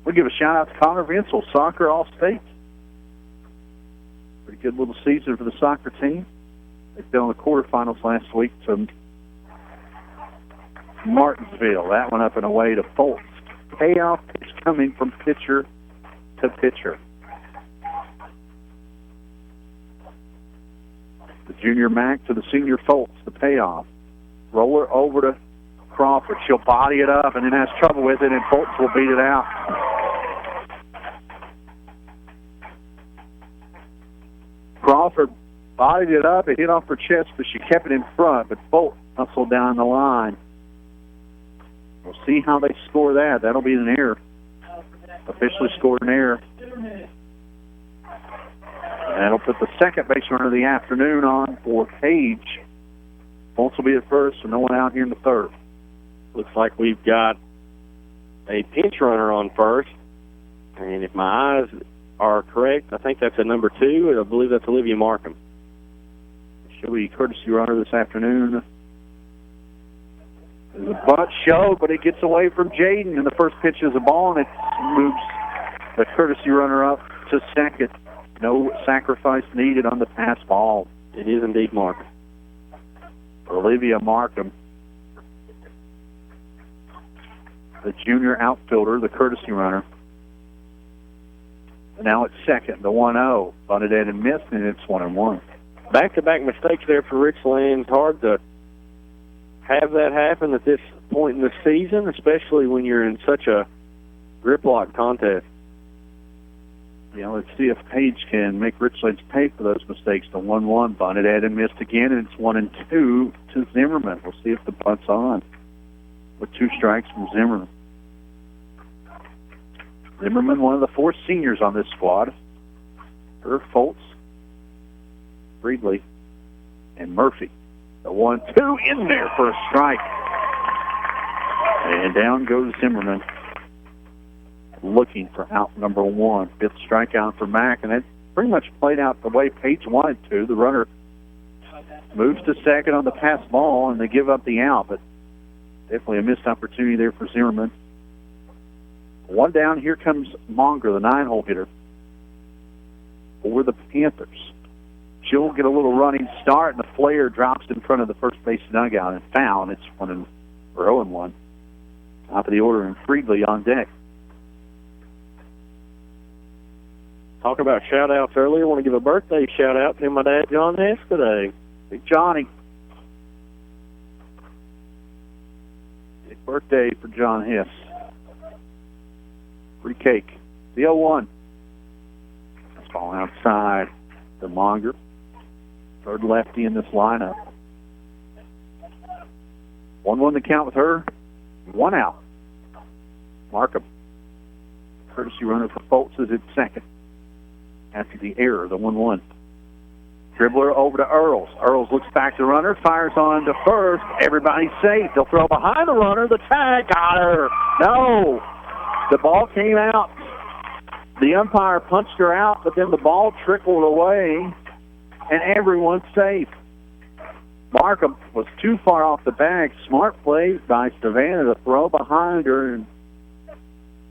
We'll give a shout-out to Connor Vinsel, soccer All-State. Pretty good little season for the soccer team. They fell in the quarterfinals last week to Martinsville. That one up and away to Foltz. Payoff pitch coming from pitcher to pitcher. The junior Mac to the senior Foltz, the payoff. Roller over to Crawford. She'll body it up and then has trouble with it, and Foltz will beat it out. Crawford bodied it up. It hit off her chest, but she kept it in front. But Foltz hustled down the line. We'll see how they score that. That'll be an error. Officially scored an error. That'll put the second base runner of the afternoon on for Page. Foltz will be at first, so no one out here in the third. Looks like we've got a pinch runner on first. And if my eyes are correct, I think that's a number 2, and I believe that's Olivia Markham. She'll be courtesy runner this afternoon. There's a bunt show, but it gets away from Jaden, and the first pitch is a ball, and it moves the courtesy runner up to second. No sacrifice needed on the pass ball. It is indeed Markham. Olivia Markham, the junior outfielder, the courtesy runner. Now it's second, the 1-0. Bunted in and missed, and it's 1-1. Back-to-back mistakes there for Richlands. Hard to have that happen at this point in the season, especially when you're in such a grip lock contest. Yeah, let's see if Page can make Richlands pay for those mistakes. The 1-1 bunted in and missed again, and it's 1-2 to Zimmerman. We'll see if the bunt's on with 2 strikes from Zimmerman. Zimmerman, one of the 4 seniors on this squad. Her, Foltz, Breedley, and Murphy. The 1-2 in there for a strike. And down goes Zimmerman, looking for out number 1. 5th strikeout for Mack, and it pretty much played out the way Page wanted to. The runner moves to second on the pass ball, and they give up the out, but definitely a missed opportunity there for Zimmerman. 1 down. Here comes Monger, the 9-hole hitter for the Panthers. She'll get a little running start, and the flare drops in front of the first base dugout and foul. It's 0-1. Top of the order, and Friedley on deck. Talk about shout-outs earlier. I want to give a birthday shout-out to my dad, John Hess, today. Big Johnny. Big birthday for John Hess. Free cake. The 0-1. That's falling outside the Monger. Third lefty in this lineup. 1-1 to count with her. 1 out. Markham. Courtesy runner for Foltz is at second. After the error, the 1-1. Dribbler over to Earls. Earls looks back to the runner, fires on to first. Everybody's safe. They'll throw behind the runner. The tag got her. No. The ball came out. The umpire punched her out, but then the ball trickled away, and everyone's safe. Markham was too far off the bag. Smart play by Savannah to throw behind her, and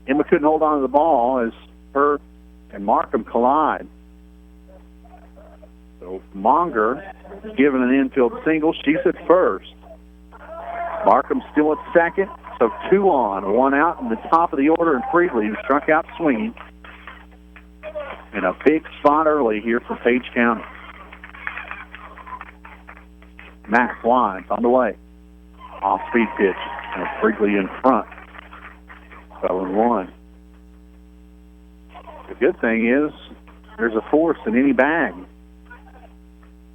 Emma couldn't hold on to the ball as her and Markham collide. So Monger is given an infield single. She's at first. Markham still at second. So 2 on, 1 out in the top of the order, and Friedley, who struck out swinging. And a big spot early here for Page County. Mack lines on the way. Off-speed pitch. And Friedley in front. 0-1. The good thing is there's a force in any bag.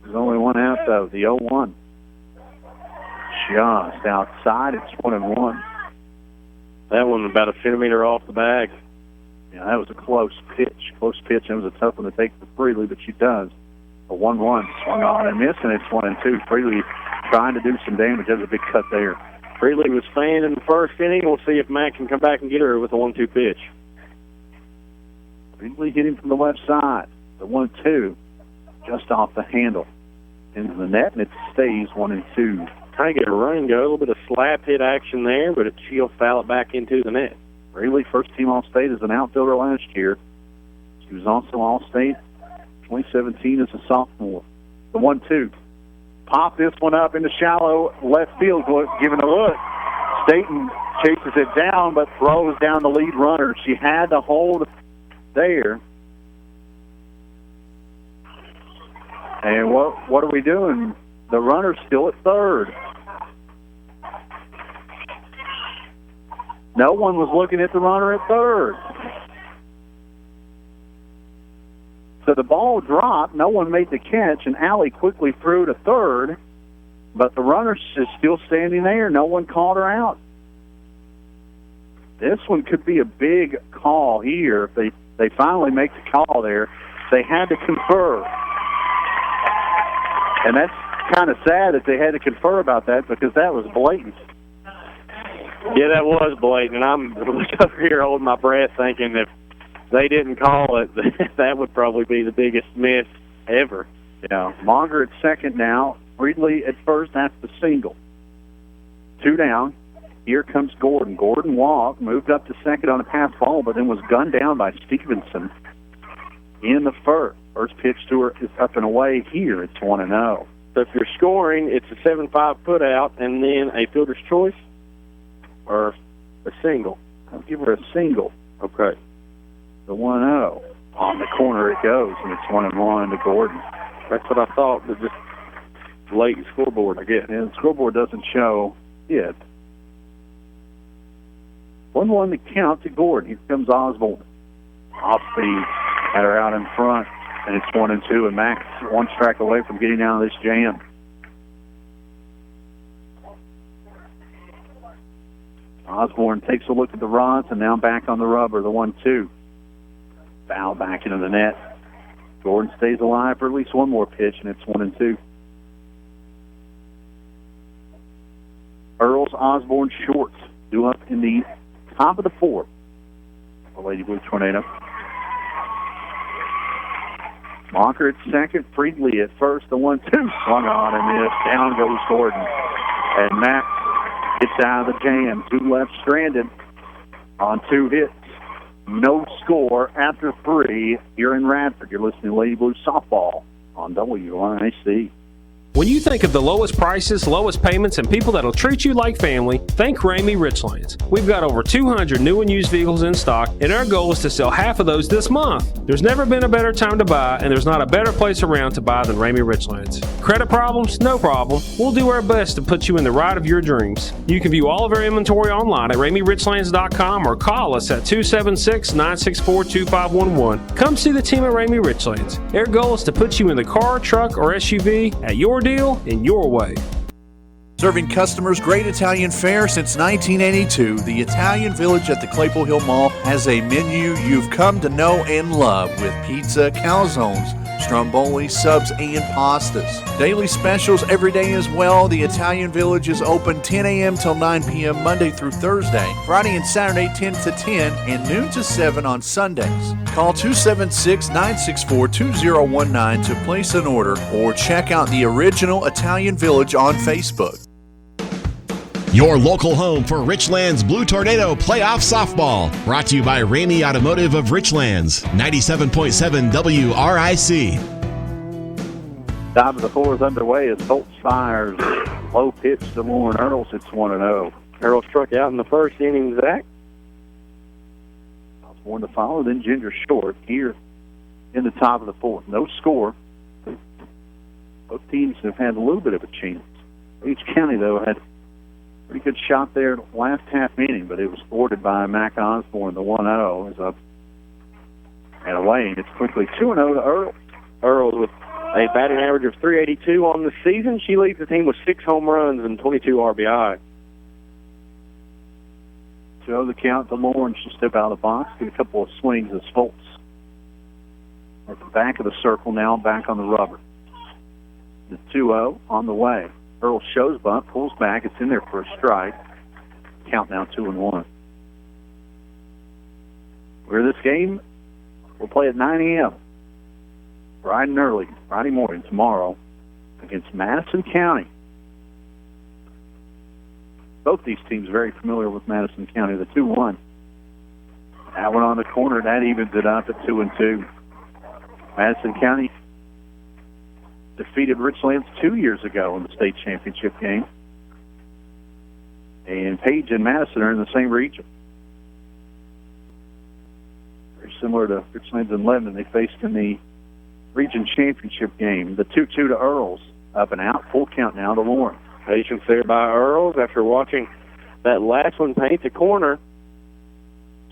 There's only 1 out, though. The 0-1. Just outside. It's 1-1. That one about a centimeter off the bag. Yeah, that was a close pitch. That was a tough one to take for Freely, but she does. A 1-1 swung on and missed, and it's 1-2. Freely trying to do some damage. There's a big cut there. Freely was fanned in the first inning. We'll see if Matt can come back and get her with a 1-2 pitch. Freely hit him from the left side. The 1-2 just off the handle into the net, and it stays 1-2. Trying to get a run and go. A little bit of slap hit action there, but she'll foul it back into the net. Freely, first team All-State as an outfielder last year. She was also All-State 2017 as a sophomore. The 1-2. Pop this one up into shallow left field, giving a look. Staten chases it down, but throws down the lead runner. She had to hold there. And what are we doing? The runner's still at third. No one was looking at the runner at third. So the ball dropped. No one made the catch, and Allie quickly threw to third. But the runner is still standing there. No one called her out. This one could be a big call here. If they finally make the call there, they had to confer. And that's kind of sad that they had to confer about that because that was blatant. Yeah, that was blatant. And I'm over here holding my breath thinking if they didn't call it, that would probably be the biggest miss ever. Yeah, Monger at second now. Reedley at first, that's the single. 2 down. Here comes Gordon. Gordon walked, moved up to second on a pass ball, but then was gunned down by Stevenson in the first. First pitch to her is up and away here. It's 1-0. So if you're scoring, it's a 7-5 put out and then a fielder's choice or a single? I'll give her a single. Okay. The 1-0. On the corner it goes, and it's 1-1 to Gordon. That's what I thought, but just late scoreboard, I guess. And the scoreboard doesn't show it. 1-1 to count to Gordon. Here comes Osborne. Off speed. Had her out in front. And it's 1-2, and Max 1 strike away from getting out of this jam. Osborne takes a look at the rods, and now back on the rubber, the 1-2. Foul back into the net. Gordon stays alive for at least one more pitch, and it's 1-2. Earls, Osborne, Shorts due up in the top of the fourth. The Lady Blue Tornado. Mocker at second, Friedley at first, the 1-2 swung on and missed. Down goes Gordon. And Matt gets out of the jam. 2 left stranded on 2 hits. No score after 3 here in Radford. You're listening to Lady Blue Softball on WRIC. When you think of the lowest prices, lowest payments, and people that'll treat you like family, think Ramey Richlands. We've got over 200 new and used vehicles in stock, and our goal is to sell half of those this month. There's never been a better time to buy, and there's not a better place around to buy than Ramey Richlands. Credit problems? No problem. We'll do our best to put you in the ride of your dreams. You can view all of our inventory online at RameyRichlands.com or call us at 276-964-2511. Come see the team at Ramey Richlands. Our goal is to put you in the car, truck, or SUV at your deal in your way. Serving customers great Italian fare since 1982, the Italian Village at the Claypool Hill Mall has a menu you've come to know and love with pizza, calzones, stromboli, subs, and pastas. Daily specials every day as well. The Italian Village is open 10 a.m. till 9 p.m. Monday through Thursday, Friday and Saturday 10 to 10, and noon to 7 on Sundays. Call 276-964-2019 to place an order or check out the original Italian Village on Facebook. Your local home for Richlands Blue Tornado Playoff Softball. Brought to you by Ramey Automotive of Richlands. 97.7 WRIC. Top of the fourth underway as Holtz fires. Low pitch to Lauren Earls. It's 1-0. Earls struck out in the first inning, Zach. Osborne to follow, then Ginger Short here in the top of the fourth. No score. Both teams have had a little bit of a chance. Each County, though, had pretty good shot there last half inning, but it was thwarted by Mac Osborne. The 1-0 is up and away, and it's quickly 2-0 to Earls. Earls with a batting average of .382 on the season. She leads the team with 6 home runs and 22 RBI. 2-0 the count to Lauren. She'll step out of the box, get a couple of swings as Foltz at the back of the circle now, back on the rubber. The 2-0 on the way. Earl shows bunt, pulls back. It's in there for a strike. Count now 2-1. We're this game. We'll play at 9 a.m. bright and early, Friday morning, tomorrow, against Madison County. Both these teams very familiar with Madison County, the 2-1. That one on the corner, that evens it up at 2-2. Madison County defeated Richlands 2 years ago in the state championship game. And Page and Madison are in the same region. Very similar to Richlands and Lebanon. They faced in the region championship game. The 2-2 to Earls. Up and out. Full count now to Lawrence. Patience there by Earls after watching that last one paint the corner.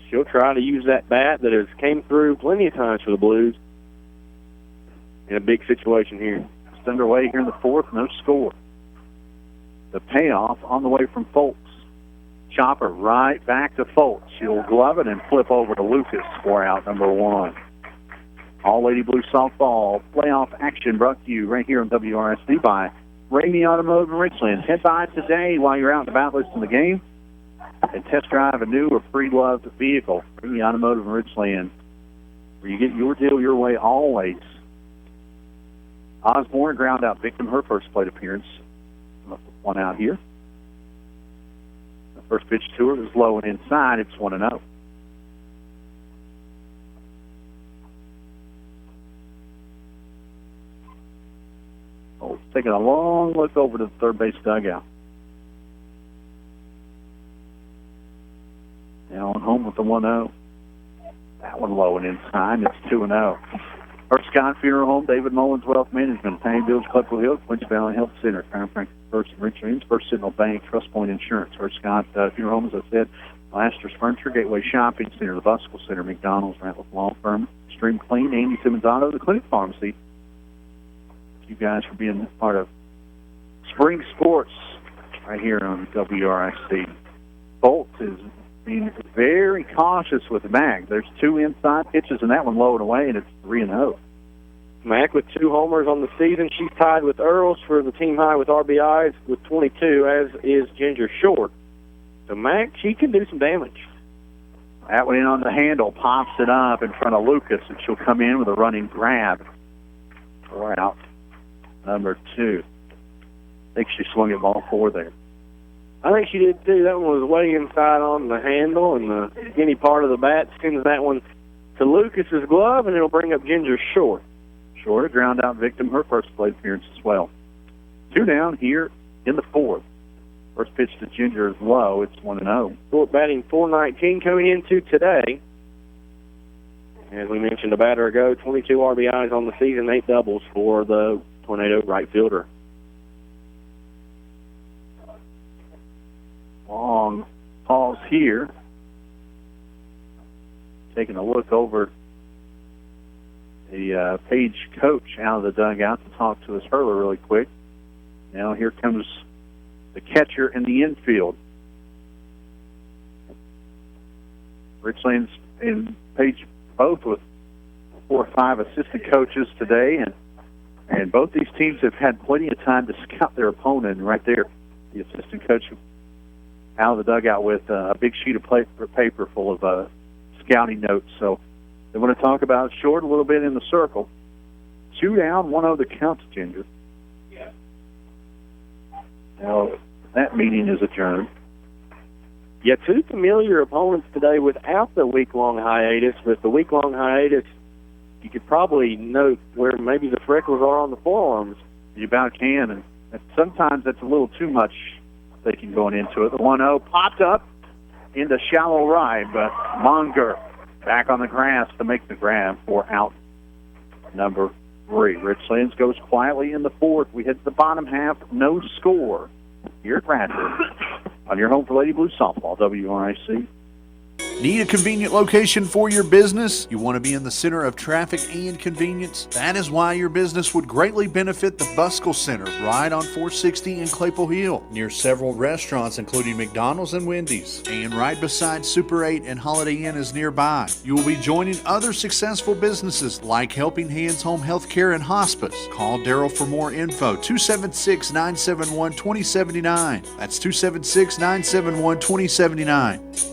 She'll try to use that bat that has came through plenty of times for the Blues in a big situation here. It's underway here in the fourth. No score. The payoff on the way from Foltz. Chopper right back to Foltz. She'll glove it and flip over to Lucas for out number 1. All Lady Blue softball playoff action brought to you right here on WRSD by Ramey Automotive in Richlands. Head by today while you're out and about listening to the game and test drive a new or pre-loved vehicle. Ramey Automotive in Richlands, where you get your deal your way always. Osborne, ground out victim, her first plate appearance. One out here. The first pitch to her was low and inside. It's 1-0. Oh, taking a long look over to the third base dugout. Now on home with the 1-0. That one low and inside. It's 2-0. First Scott Funeral Home, David Mullins Wealth Management, Payne Village, Claypool Hill, Quincy Valley Health Center, Crown Frank First and Richlands, First Sentinel Bank, Trust Point Insurance, First Scott Funeral Home, as I said, Laster's Furniture, Gateway Shopping Center, the Buskell Center, McDonald's, Ratliff Law Firm, Stream Clean, Andy Simmons Auto, the Clinic Pharmacy. Thank you guys for being part of spring sports right here on WRIC. Bolt is being very cautious with the bag. There's 2 inside pitches, and that one low and away, and it's 3-0. Mack with 2 homers on the season. She's tied with Earls for the team high with RBIs with 22, as is Ginger Short. So Mack, she can do some damage. That one in on the handle, pops it up in front of Lucas, and she'll come in with a running grab. 4 out, number 2. I think she swung at ball 4 there. I think she did too. That one was way inside on the handle, and the skinny part of the bat sends that one to Lucas's glove, and it'll bring up Ginger Short. Short, a ground out victim, her first plate appearance as well. 2 down here in the fourth. First pitch to Ginger is low. It's 1-0. Short batting .419 coming into today. As we mentioned a batter ago, 22 RBIs on the season, 8 doubles for the Tornado right fielder. Long pause here. Taking a look over the Page coach out of the dugout to talk to his hurler really quick. Now here comes the catcher in the infield. Richlands and Page both with 4 or 5 assistant coaches today, and both these teams have had plenty of time to scout their opponent. Right there, the assistant coach out of the dugout with a big sheet of paper full of scouting notes. So they want to talk about Short a little bit in the circle. 2 down, 1-0 the count to Ginger. Yeah. Now, that meeting is adjourned. Yeah, 2 familiar opponents today without the week-long hiatus. With the week-long hiatus, you could probably note where maybe the freckles are on the forearms. You about can, and sometimes that's a little too much thinking going into it. The 1-0 popped up into shallow right, but Munger back on the grass to make the grab for out number 3. Richlands goes quietly in the fourth. We hit the bottom half, no score here at Radford on your home for Lady Blue Softball, WRIC. Need a convenient location for your business? You want to be in the center of traffic and convenience? That is why your business would greatly benefit the Buskell Center right on 460 in Claypool Hill, near several restaurants including McDonald's and Wendy's, and right beside Super 8 and Holiday Inn is nearby. You will be joining other successful businesses like Helping Hands Home Healthcare and Hospice. Call Daryl for more info, 276-971-2079. That's 276-971-2079.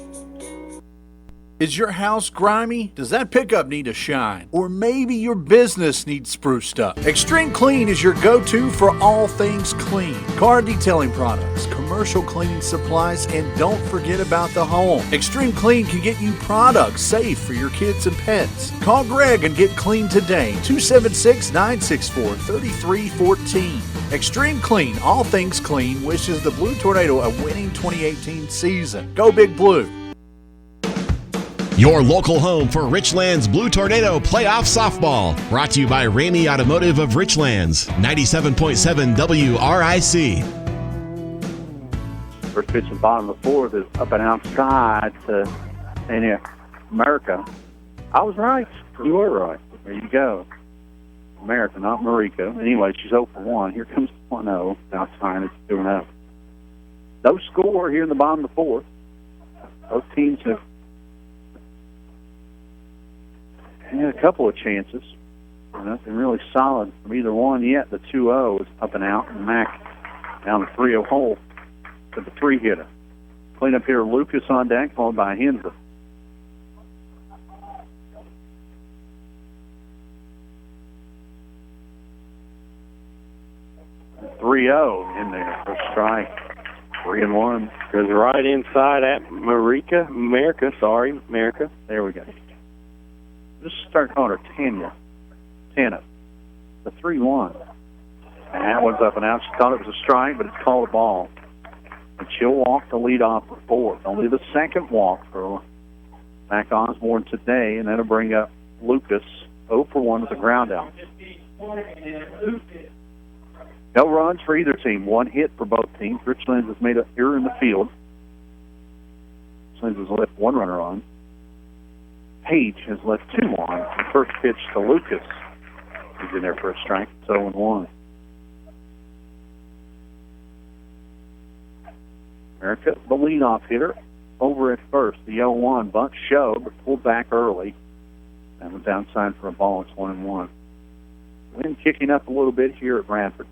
Is your house grimy? Does that pickup need a shine? Or maybe your business needs spruced up? Extreme Clean is your go-to for all things clean. Car detailing products, commercial cleaning supplies, and don't forget about the home. Extreme Clean can get you products safe for your kids and pets. Call Greg and get clean today, 276-964-3314. Extreme Clean, all things clean, wishes the Blue Tornado a winning 2018 season. Go Big Blue! Your local home for Richlands Blue Tornado Playoff Softball. Brought to you by Ramey Automotive of Richlands, 97.7 WRIC. First pitch in the bottom of the fourth is up and outside to America. I was right. You were right. There you go. America, not Mariko. Anyway, she's 0 for 1. Here comes 1-0. Outside, it's 2-0. No score here in the bottom of the fourth. Both teams have had a couple of chances. Nothing really solid from either one yet. The 2-0 is up and out, and Mack down the 3-0 hole to the 3-hitter. Cleanup hitter Lucas on deck, followed by Hensley. 3-0 in there for a strike. 3-1. Goes right inside at America. There we go. Just start calling her Tana. The 3-1. And that one's up and out. She thought it was a strike, but it's called a ball. And she'll walk the leadoff for fourth. Only the second walk for Mac Osborne today, and that'll bring up Lucas 0 for 1 with a ground out. No runs for either team. One hit for both teams. Richlands has made an error in the field. Richlands has left one runner on. Page has left 2 on. The first pitch to Lucas. He's in there for a strike. It's 0-1. America, the leadoff hitter, over at first. The 0-1 bunt showed, but pulled back early. And was outside for a ball. It's 1-1. Wind kicking up a little bit here at Bradford.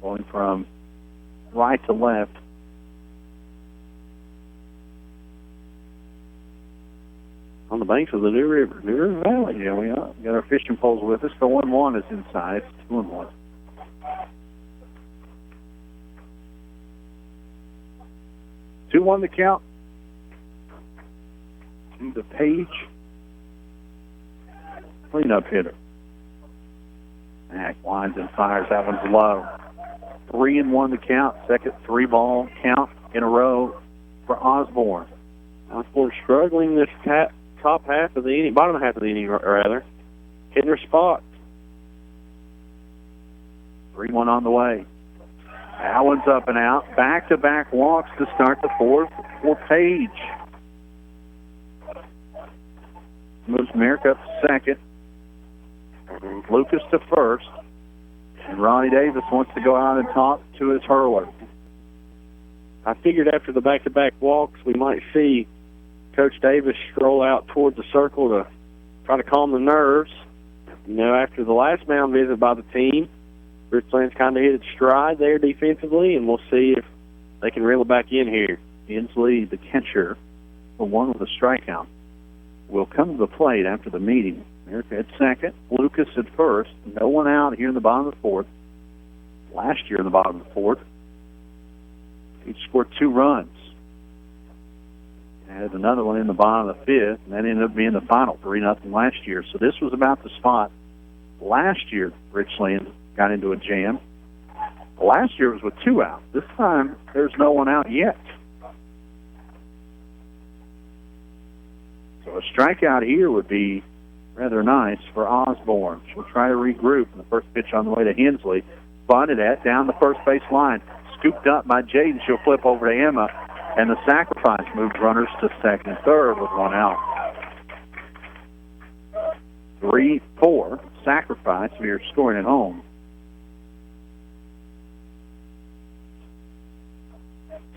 Going from right to left. On the banks of the New River Valley. Yeah, we are. We got our fishing poles with us. The 1-1 is inside. It's 2-1. 2-1 the count. To the Page. Cleanup hitter. Mack winds and fires. That one's low. 3-1 the count. Second 3-ball count in a row for Osborne. Osborne struggling this top half of the inning, bottom half of the inning, rather. Hitting her spot. 3-1 on the way. That one's up and out. Back-to-back walks to start the fourth for Page. Moves Merrick up to second. Lucas to first. And Ronnie Davis wants to go out and talk to his hurler. I figured after the back-to-back walks, we might see Coach Davis stroll out towards the circle to try to calm the nerves. You know, after the last mound visit by the team, Richlands kind of hit its stride there defensively, and we'll see if they can reel it back in here. Inslee, the catcher, the one with a strikeout, will come to the plate after the meeting. America at second, Lucas at first. No one out here in the bottom of the fourth. Last year in the bottom of the fourth, he scored 2 runs. Had another one in the bottom of the fifth, and that ended up being the final 3-0 last year. So this was about the spot. Last year, Richlands got into a jam. Last year it was with 2 out. This time, there's no one out yet. So a strikeout here would be rather nice for Osborne. She'll try to regroup. And the first pitch on the way to Hensley. Bunted at down the first base line. Scooped up by Jaden. She'll flip over to Emma. And the sacrifice moved runners to second and third with one out. 3-4 sacrifice. We are scoring at home.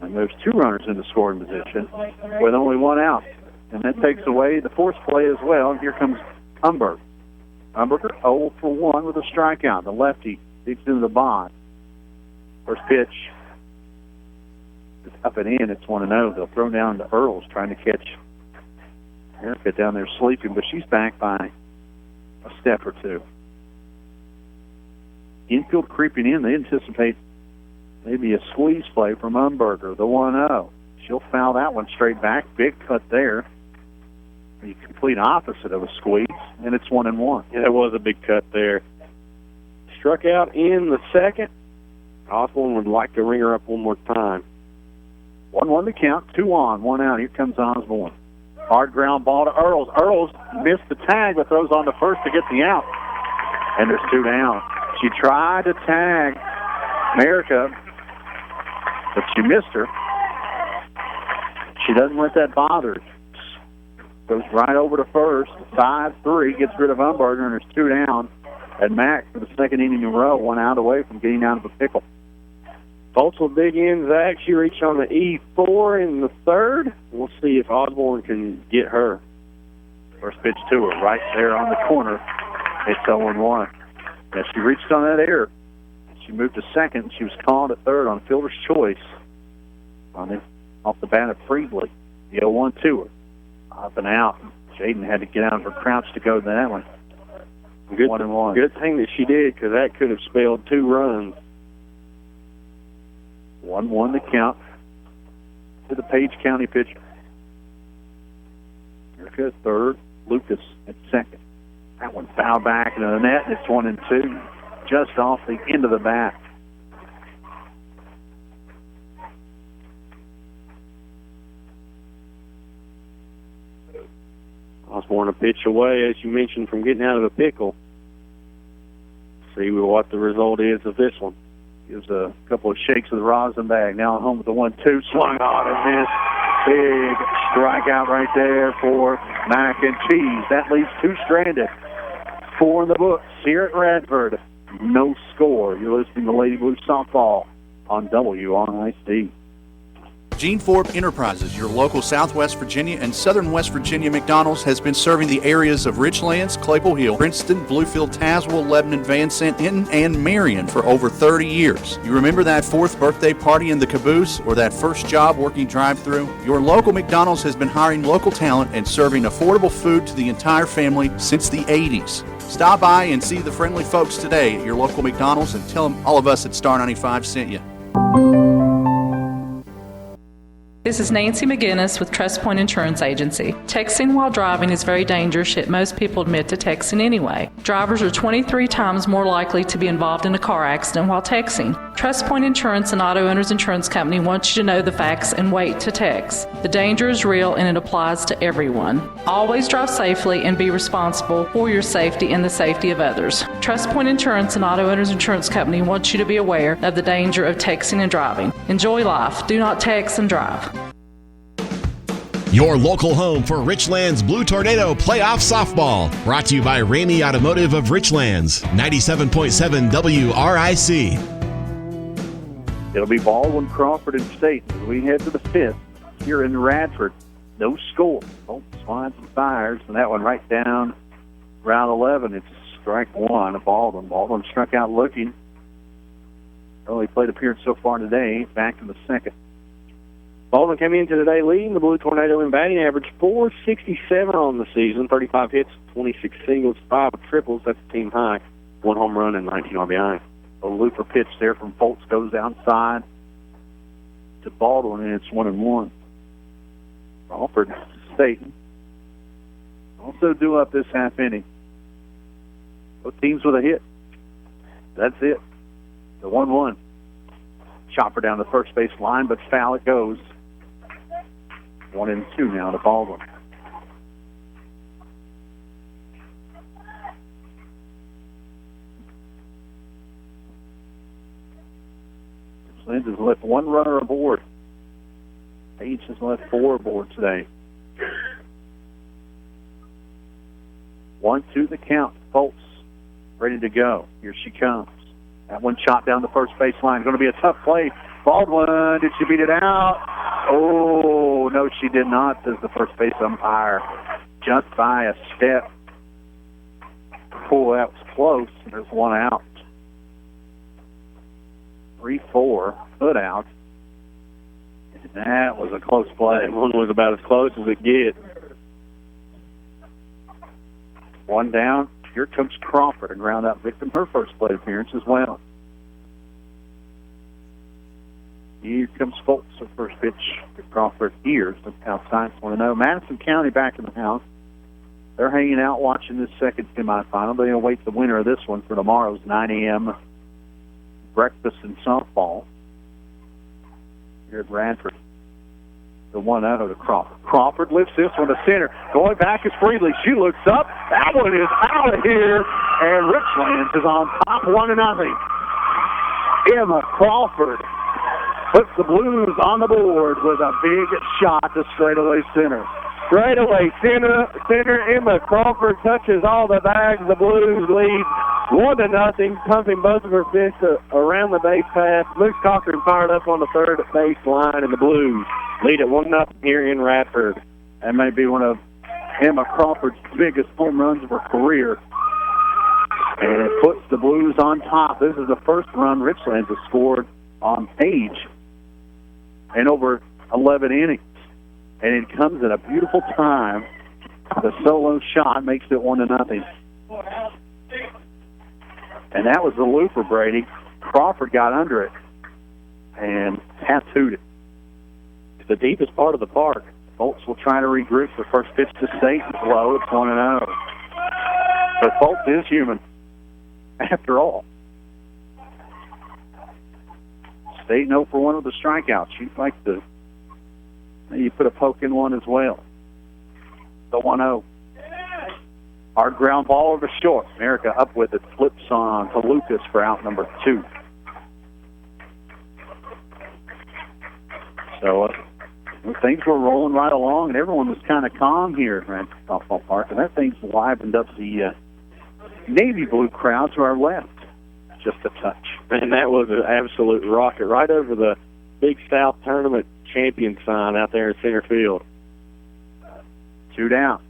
And moves two runners into scoring position with only one out. And that takes away the force play as well. And here comes Umberger. Umberger 0 for 1 with a strikeout. The lefty digs into the bond. First pitch is up and in. It's 1-0. They'll throw down to Earls trying to catch Erica down there sleeping, but she's back by a step or two. Infield creeping in. They anticipate maybe a squeeze play from Umberger, the 1-0. She'll foul that one straight back. Big cut there. The complete opposite of a squeeze, and it's 1-1. Yeah, it was a big cut there. Struck out in the second. Osborne would like to ring her up one more time. 1-1 to count, 2 on, 1 out. Here comes Osborne. Hard ground ball to Earls. Earls missed the tag, but throws on to first to get the out. And there's 2 down. She tried to tag America, but she missed her. She doesn't let that bother her. Goes right over to first. 5-3, gets rid of Umberger, and there's 2 down. And Mack, for the second inning in a row, 1 out away from getting out of a pickle. Foltz will dig in, Zach. She reached on the E4 in the third. We'll see if Osborne can get her. First pitch to her, right there on the corner. It's 0-1. As she reached on that error, she moved to second. She was called at third on fielder's choice. Off the bat of Friedley. The 0-1 to her. Up and out. Jaden had to get out of her crouch to go to that one. Good, 1-1. Good thing that she did, because that could have spelled 2 runs. 1-1 to count to the Page County pitcher. Erica at third. Lucas at second. That one fouled back into the net, and it's 1-2. Just off the end of the bat. Osborne a pitch away, as you mentioned, from getting out of a pickle. See what the result is of this one. Gives a couple of shakes of the rosin bag. Now at home with the 1-2. Swung on and missed. Big strikeout right there for Mac and Cheese. That leaves 2 stranded. 4 in the books here at Radford. No score. You're listening to Lady Blue Softball on WRIC. Gene Forbes Enterprises, your local Southwest Virginia and Southern West Virginia McDonald's, has been serving the areas of Richlands, Claypool Hill, Princeton, Bluefield, Tazewell, Lebanon, Van Sant, Hinton, and Marion for over 30 years. You remember that 4th birthday party in the caboose or that first job working drive-thru? Your local McDonald's has been hiring local talent and serving affordable food to the entire family since the 80s. Stop by and see the friendly folks today at your local McDonald's and tell them all of us at Star 95 sent you. This is Nancy McGinnis with Trust Point Insurance Agency. Texting while driving is very dangerous, yet most people admit to texting anyway. Drivers are 23 times more likely to be involved in a car accident while texting. Trust Point Insurance and Auto Owners Insurance Company wants you to know the facts and wait to text. The danger is real and it applies to everyone. Always drive safely and be responsible for your safety and the safety of others. Trust Point Insurance and Auto Owners Insurance Company wants you to be aware of the danger of texting and driving. Enjoy life. Do not text and drive. Your local home for Richlands Blue Tornado Playoff Softball. Brought to you by Ramey Automotive of Richlands. 97.7 WRIC. It'll be Baldwin, Crawford, and State as we head to the 5th here in Radford. No score. Both slides and fires, and that one right down round 11. It's strike 1 of Baldwin. Baldwin struck out looking. Only plate appearance so far today. Back in the second. Baldwin came into today leading the Blue Tornado in batting average, .467 on the season, 35 hits, 26 singles, 5 triples. That's the team high. 1 home run and 19 RBI. A looper pitch there from Foltz goes outside to Baldwin, and it's 1-1. Crawford, Staten. Also due up this half inning. Both teams with a hit. That's it. The 1-1. Chopper down the first base line, but foul it goes. 1-2 now to Baldwin. Richlands has left 1 runner aboard. Page Beach has left 4 aboard today. 1-2 the count. Foltz ready to go. Here she comes. That one shot down the first baseline. Going to be a tough play. Baldwin, did she beat it out? Oh, no, she did not, says the first base umpire. Just by a step. Oh, that was close. There's one out. 3-4, put out. And that was a close play. That one was about as close as it gets. One down. Here comes Crawford, a ground-out victim, her first plate appearance as well. Here comes Foltz, her first pitch to Crawford here. So outside, 1-0. Madison County back in the house. They're hanging out watching this second semifinal. They await the winner of this one for tomorrow's 9 a.m. breakfast and softball here at Radford. The 1-0 to Crawford. Crawford lifts this one to center. Going back is Freely. She looks up. That one is out of here. And Richlands is on top 1-0. Emma Crawford puts the Blues on the board with a big shot to straightaway center. Straightaway center, Emma Crawford touches all the bags. The Blues lead 1-0, pumping both of her fists around the base path. Luke Cochran fired up on the third base line, and the Blues lead at 1-0 here in Radford. That may be one of Emma Crawford's biggest home runs of her career. And it puts the Blues on top. This is the first run Richlands has scored on Page in over 11 innings. And it comes at a beautiful time. The solo shot makes it 1-0. And that was the looper, Brady. Crawford got under it and tattooed it. It's the deepest part of the park. Foltz will try to regroup. The first pitch to State is low. It's 1-0. But Foltz is human, after all. State 0 for 1 with the strikeout. She'd like to maybe put a poke in one as well. The 1-0. Hard ground ball over short. America up with it. Flips on to Lucas for out number 2. So things were rolling right along, and everyone was kind of calm here at Radford Softball Park, and that thing's livened up the navy blue crowd to our left. Just a touch. And that was an absolute rocket right over the Big South Tournament champion sign out there in center field. 2 down.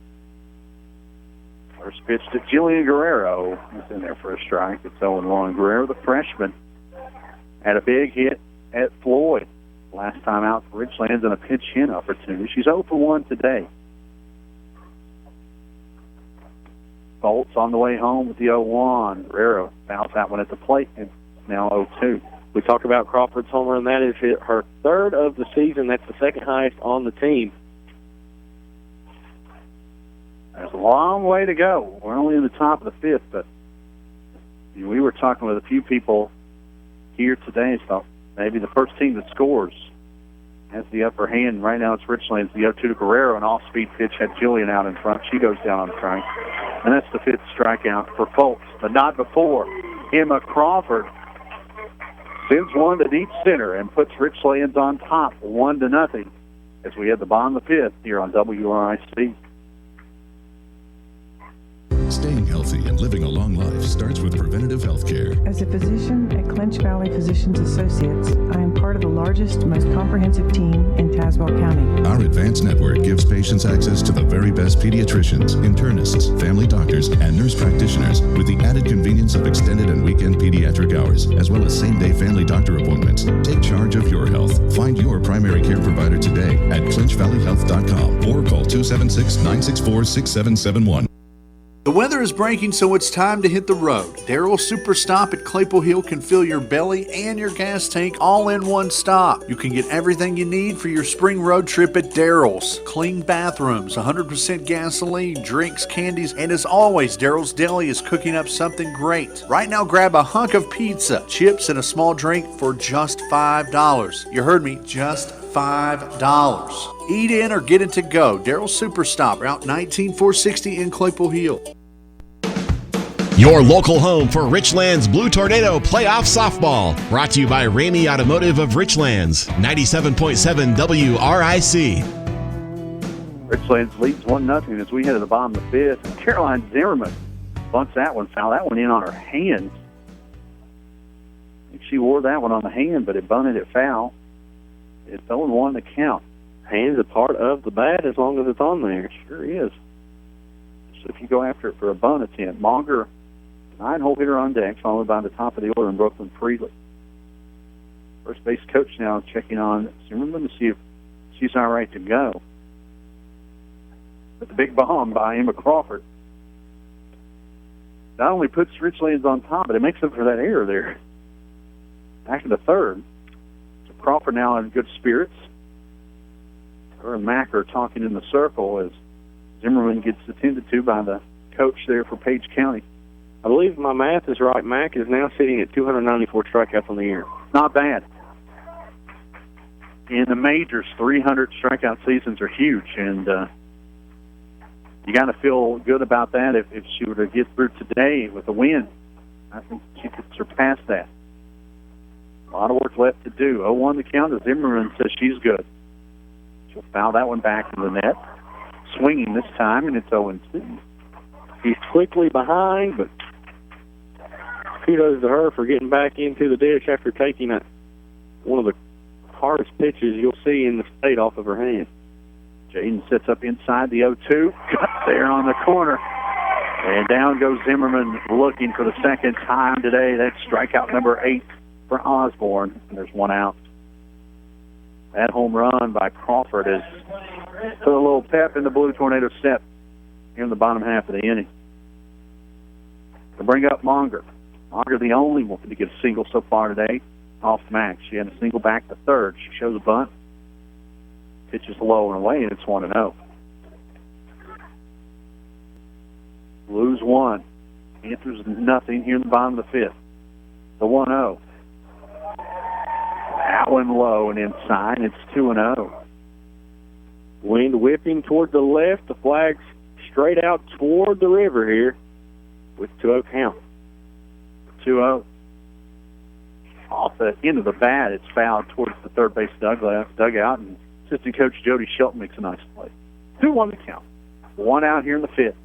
First pitch to Jillian Guerrero. He's in there for a strike. It's 0-1. Guerrero, the freshman, had a big hit at Floyd last time out for Richlands and a pinch hit opportunity. She's 0 for 1 today. Foltz on the way home with the 0-1. Guerrero fouls that one at the plate, and now 0-2. We talk about Crawford's home run. That is her third of the season. That's the second highest on the team. There's a long way to go. We're only in the top of the 5th, but we were talking with a few people here today, so maybe the first team that scores has the upper hand. Right now it's Richlands, the 0-2 to Guerrero, an off-speed pitch had Jillian out in front. She goes down on strike. And that's the 5th strikeout for Foltz, but not before. Emma Crawford sends one to deep center and puts Richlands on top 1-0 as we head the bottom of the 5th here on WRIC. Staying healthy and living a long life starts with preventative health care. As a physician at Clinch Valley Physicians Associates, I am part of the largest, most comprehensive team in Tazewell County. Our advanced network gives patients access to the very best pediatricians, internists, family doctors, and nurse practitioners with the added convenience of extended and weekend pediatric hours, as well as same-day family doctor appointments. Take charge of your health. Find your primary care provider today at clinchvalleyhealth.com or call 276-964-6771. The weather is breaking, so it's time to hit the road. Daryl's Super Stop at Claypool Hill can fill your belly and your gas tank all in one stop. You can get everything you need for your spring road trip at Daryl's. Clean bathrooms, 100% gasoline, drinks, candies, and as always, Daryl's Deli is cooking up something great. Right now, grab a hunk of pizza, chips, and a small drink for just $5. You heard me, just $5. Eat in or get it to go. Daryl's Super Stop, Route 19460 in Claypool Hill. Your local home for Richlands Blue Tornado Playoff Softball. Brought to you by Ramey Automotive of Richlands, 97.7 WRIC. Richlands leads 1-0 as we head to the bottom of the fifth. And Caroline Zimmerman bunts that one, fouled that one in on her hands. I think she wore that one on the hand, but it bunted it foul. It's 0-1 to count. Hands a part of the bat as long as it's on there. Sure is. So if you go after it for a bunt attempt, Monger, 9-hole hitter on deck, followed by the top of the order in Brooklyn Freely. First base coach now checking on Zimmerman to see if she's all right to go. But the big bomb by Emma Crawford not only puts Richlands on top, but it makes up for that error there. Back to the third. So Crawford now in good spirits. Her and Mack are talking in the circle as Zimmerman gets attended to by the coach there for Page County. I believe my math is right. Mack is now sitting at 294 strikeouts on the year. Not bad. In the majors, 300 strikeout seasons are huge, and you got to feel good about that. If she were to get through today with a win, I think she could surpass that. A lot of work left to do. 0-1 to count as Zimmerman says she's good. She'll foul that one back in the net. Swinging this time, and it's 0-2. She's quickly behind, but kudos to her for getting back into the dish after taking one of the hardest pitches you'll see in the state off of her hand. Jaden sets up inside the 0-2. Cut there on the corner. And down goes Zimmerman looking for the second time today. That's strikeout number 8 for Osborne. And there's one out. That home run by Crawford has put a little pep in the Blue Tornado step here in the bottom half of the inning. To bring up Monger. Monger, the only one to get a single so far today, off Max. She had a single back to third. She shows a bunt. Pitches low and away, and it's 1-0. Blues 1. Panthers nothing here in the bottom of the fifth. The 1-0. That one low and inside. It's 2-0. Wind whipping toward the left. The flag's straight out toward the river here with 2-0 count. 2-0. Off the end of the bat, it's fouled towards the third base dugout, and assistant coach Jody Shelton makes a nice play. 2-1 to count. One out here in the fifth.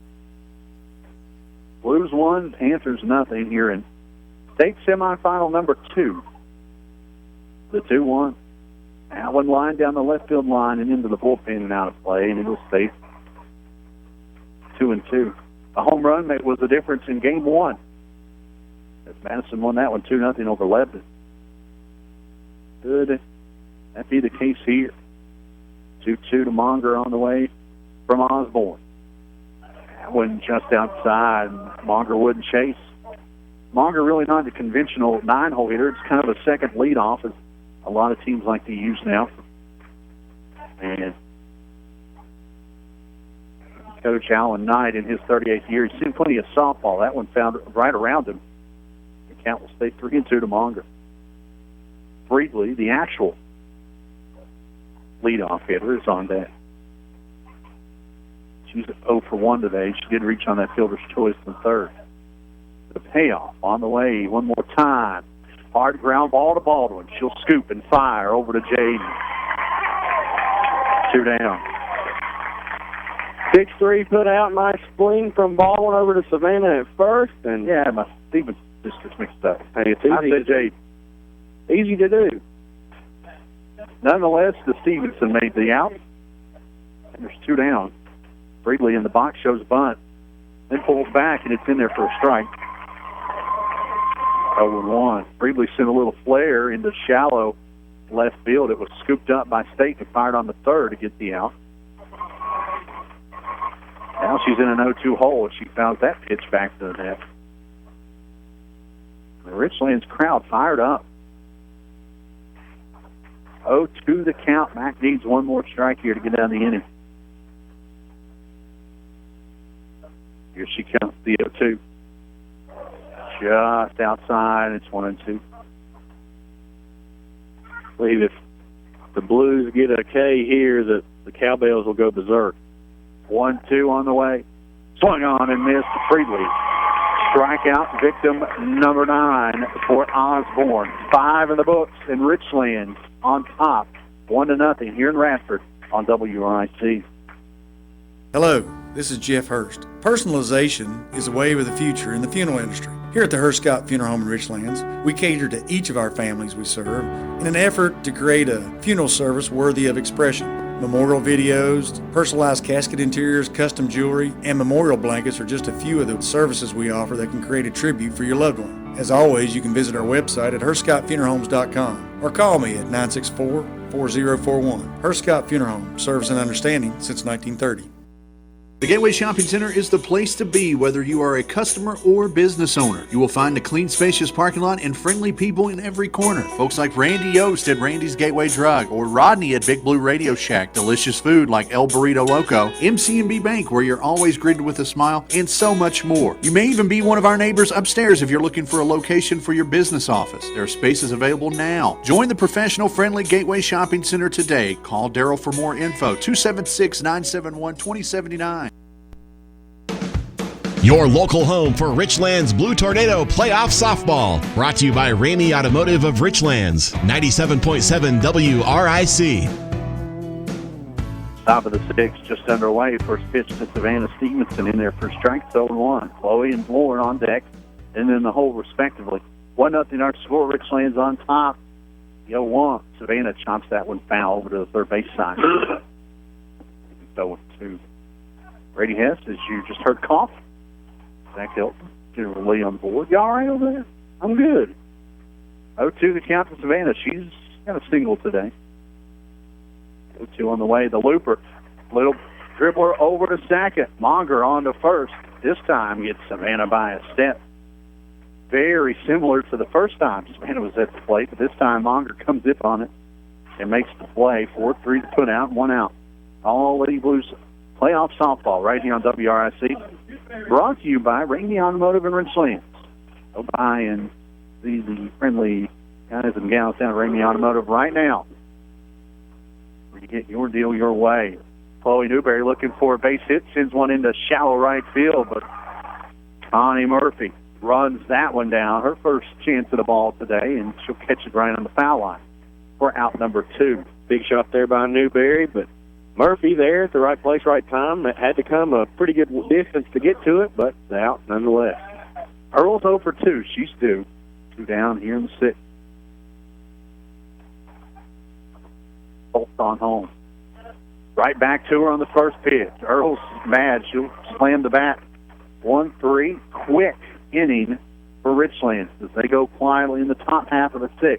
Blues 1, Panthers nothing here in state semifinal number 2. The 2-1. That one line down the left field line and into the bullpen and out of play, and it'll stay 2-2. A home run was the difference in game 1. As Madison won that one 2-0 over Lebanon. Could that be the case here? 2-2 to Monger on the way from Osborne. That one just outside, and Monger wouldn't chase. Monger really not a conventional 9-hole hitter. It's kind of a second leadoff, as a lot of teams like to use now. And Coach Alan Knight, in his 38th year, he's seen plenty of softball. That one found right around him. The count will stay 3-2 to Monger. Freely, the actual leadoff hitter, is on deck. She's 0 for 1 today. She did reach on that fielder's choice in the third. The payoff on the way one more time. Hard ground ball to Baldwin. She'll scoop and fire over to Jaden. 2 down. 6-3 put out. Nice spleen from Baldwin over to Savannah at first. And yeah, my Stevens just gets mixed up. Hey, it's easy. I said Jaden. Easy to do. Nonetheless, the Stevenson made the out. And there's 2 down. Freely in the box shows a bunt. Then pulls back, and it's in there for a strike. 0-1. Freely sent a little flare into shallow left field. It was scooped up by State and fired on the third to get the out. Now she's in an 0-2 hole. She fouls that pitch back to the net. The Richlands crowd fired up. 0-2 the count. Mack needs one more strike here to get down the inning. Here she comes, the 0-2. Just outside, it's 1-2. I believe if the Blues get a K here, the Cowbells will go berserk. 1-2 on the way. Swung on and missed Freely. Strikeout victim number 9 for Osborne. 5 in the books, and Richlands on top, 1-0 here in Radford on WRIC. Hello, this is Jeff Hurst. Personalization is a wave of the future in the funeral industry. Here at the Hurst Scott Funeral Home in Richlands, we cater to each of our families we serve in an effort to create a funeral service worthy of expression. Memorial videos, personalized casket interiors, custom jewelry, and memorial blankets are just a few of the services we offer that can create a tribute for your loved one. As always, you can visit our website at HurstScottFuneralHomes.com or call me at 964-4041. Hurst Scott Funeral Home, service and understanding since 1930. The Gateway Shopping Center is the place to be, whether you are a customer or business owner. You will find a clean, spacious parking lot and friendly people in every corner. Folks like Randy Yost at Randy's Gateway Drug, or Rodney at Big Blue Radio Shack. Delicious food like El Burrito Loco, MC&B Bank, where you're always greeted with a smile, and so much more. You may even be one of our neighbors upstairs if you're looking for a location for your business office. There are spaces available now. Join the professional, friendly Gateway Shopping Center today. Call Daryl for more info, 276-971-2079. Your local home for Richlands Blue Tornado Playoff Softball. Brought to you by Ramey Automotive of Richlands, 97.7 WRIC. Top of the 6th, just underway. First pitch to Savannah Stevenson in there for strike, 0-1. Chloe and Lauren on deck, and then the hole respectively. 1-0 our score. Richlands on top. 0-1. Savannah chops that one foul over to the third base side. 0-2. Brady Hess, as you just heard, cough. Zach Hilton, General Lee on board. You all right over there? I'm good. 0-2 the count to Savannah. She's got a single today. 0-2 on the way. The looper. Little dribbler over to second. Monger on to first. This time gets Savannah by a step. Very similar to the first time Savannah was at the plate, but this time Monger comes up on it and makes the play. 4-3 to put out, 1 out. All Lady Blues playoff softball right here on WRIC. Brought to you by Ramey Automotive and Richlands. Go by and see the friendly guys and gals down at Ramey Automotive right now, where you get your deal your way. Chloe Newberry looking for a base hit, sends one into shallow right field, but Connie Murphy runs that one down. Her first chance at the ball today, and she'll catch it right on the foul line for out number 2. Big shot there by Newberry, but Murphy there at the right place, right time. It had to come a pretty good distance to get to it, but it's out nonetheless. Earl's 0 for 2. She's due. 2 down here in the 6th. Bolt on home. Right back to her on the first pitch. Earl's mad. She'll slam the bat. 1-3. Quick inning for Richlands as they go quietly in the top half of the 6th.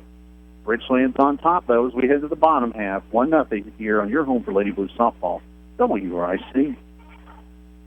Richlands on top, though, as we head to the bottom half. 1-0 here on your home for Lady Blues softball, WRIC.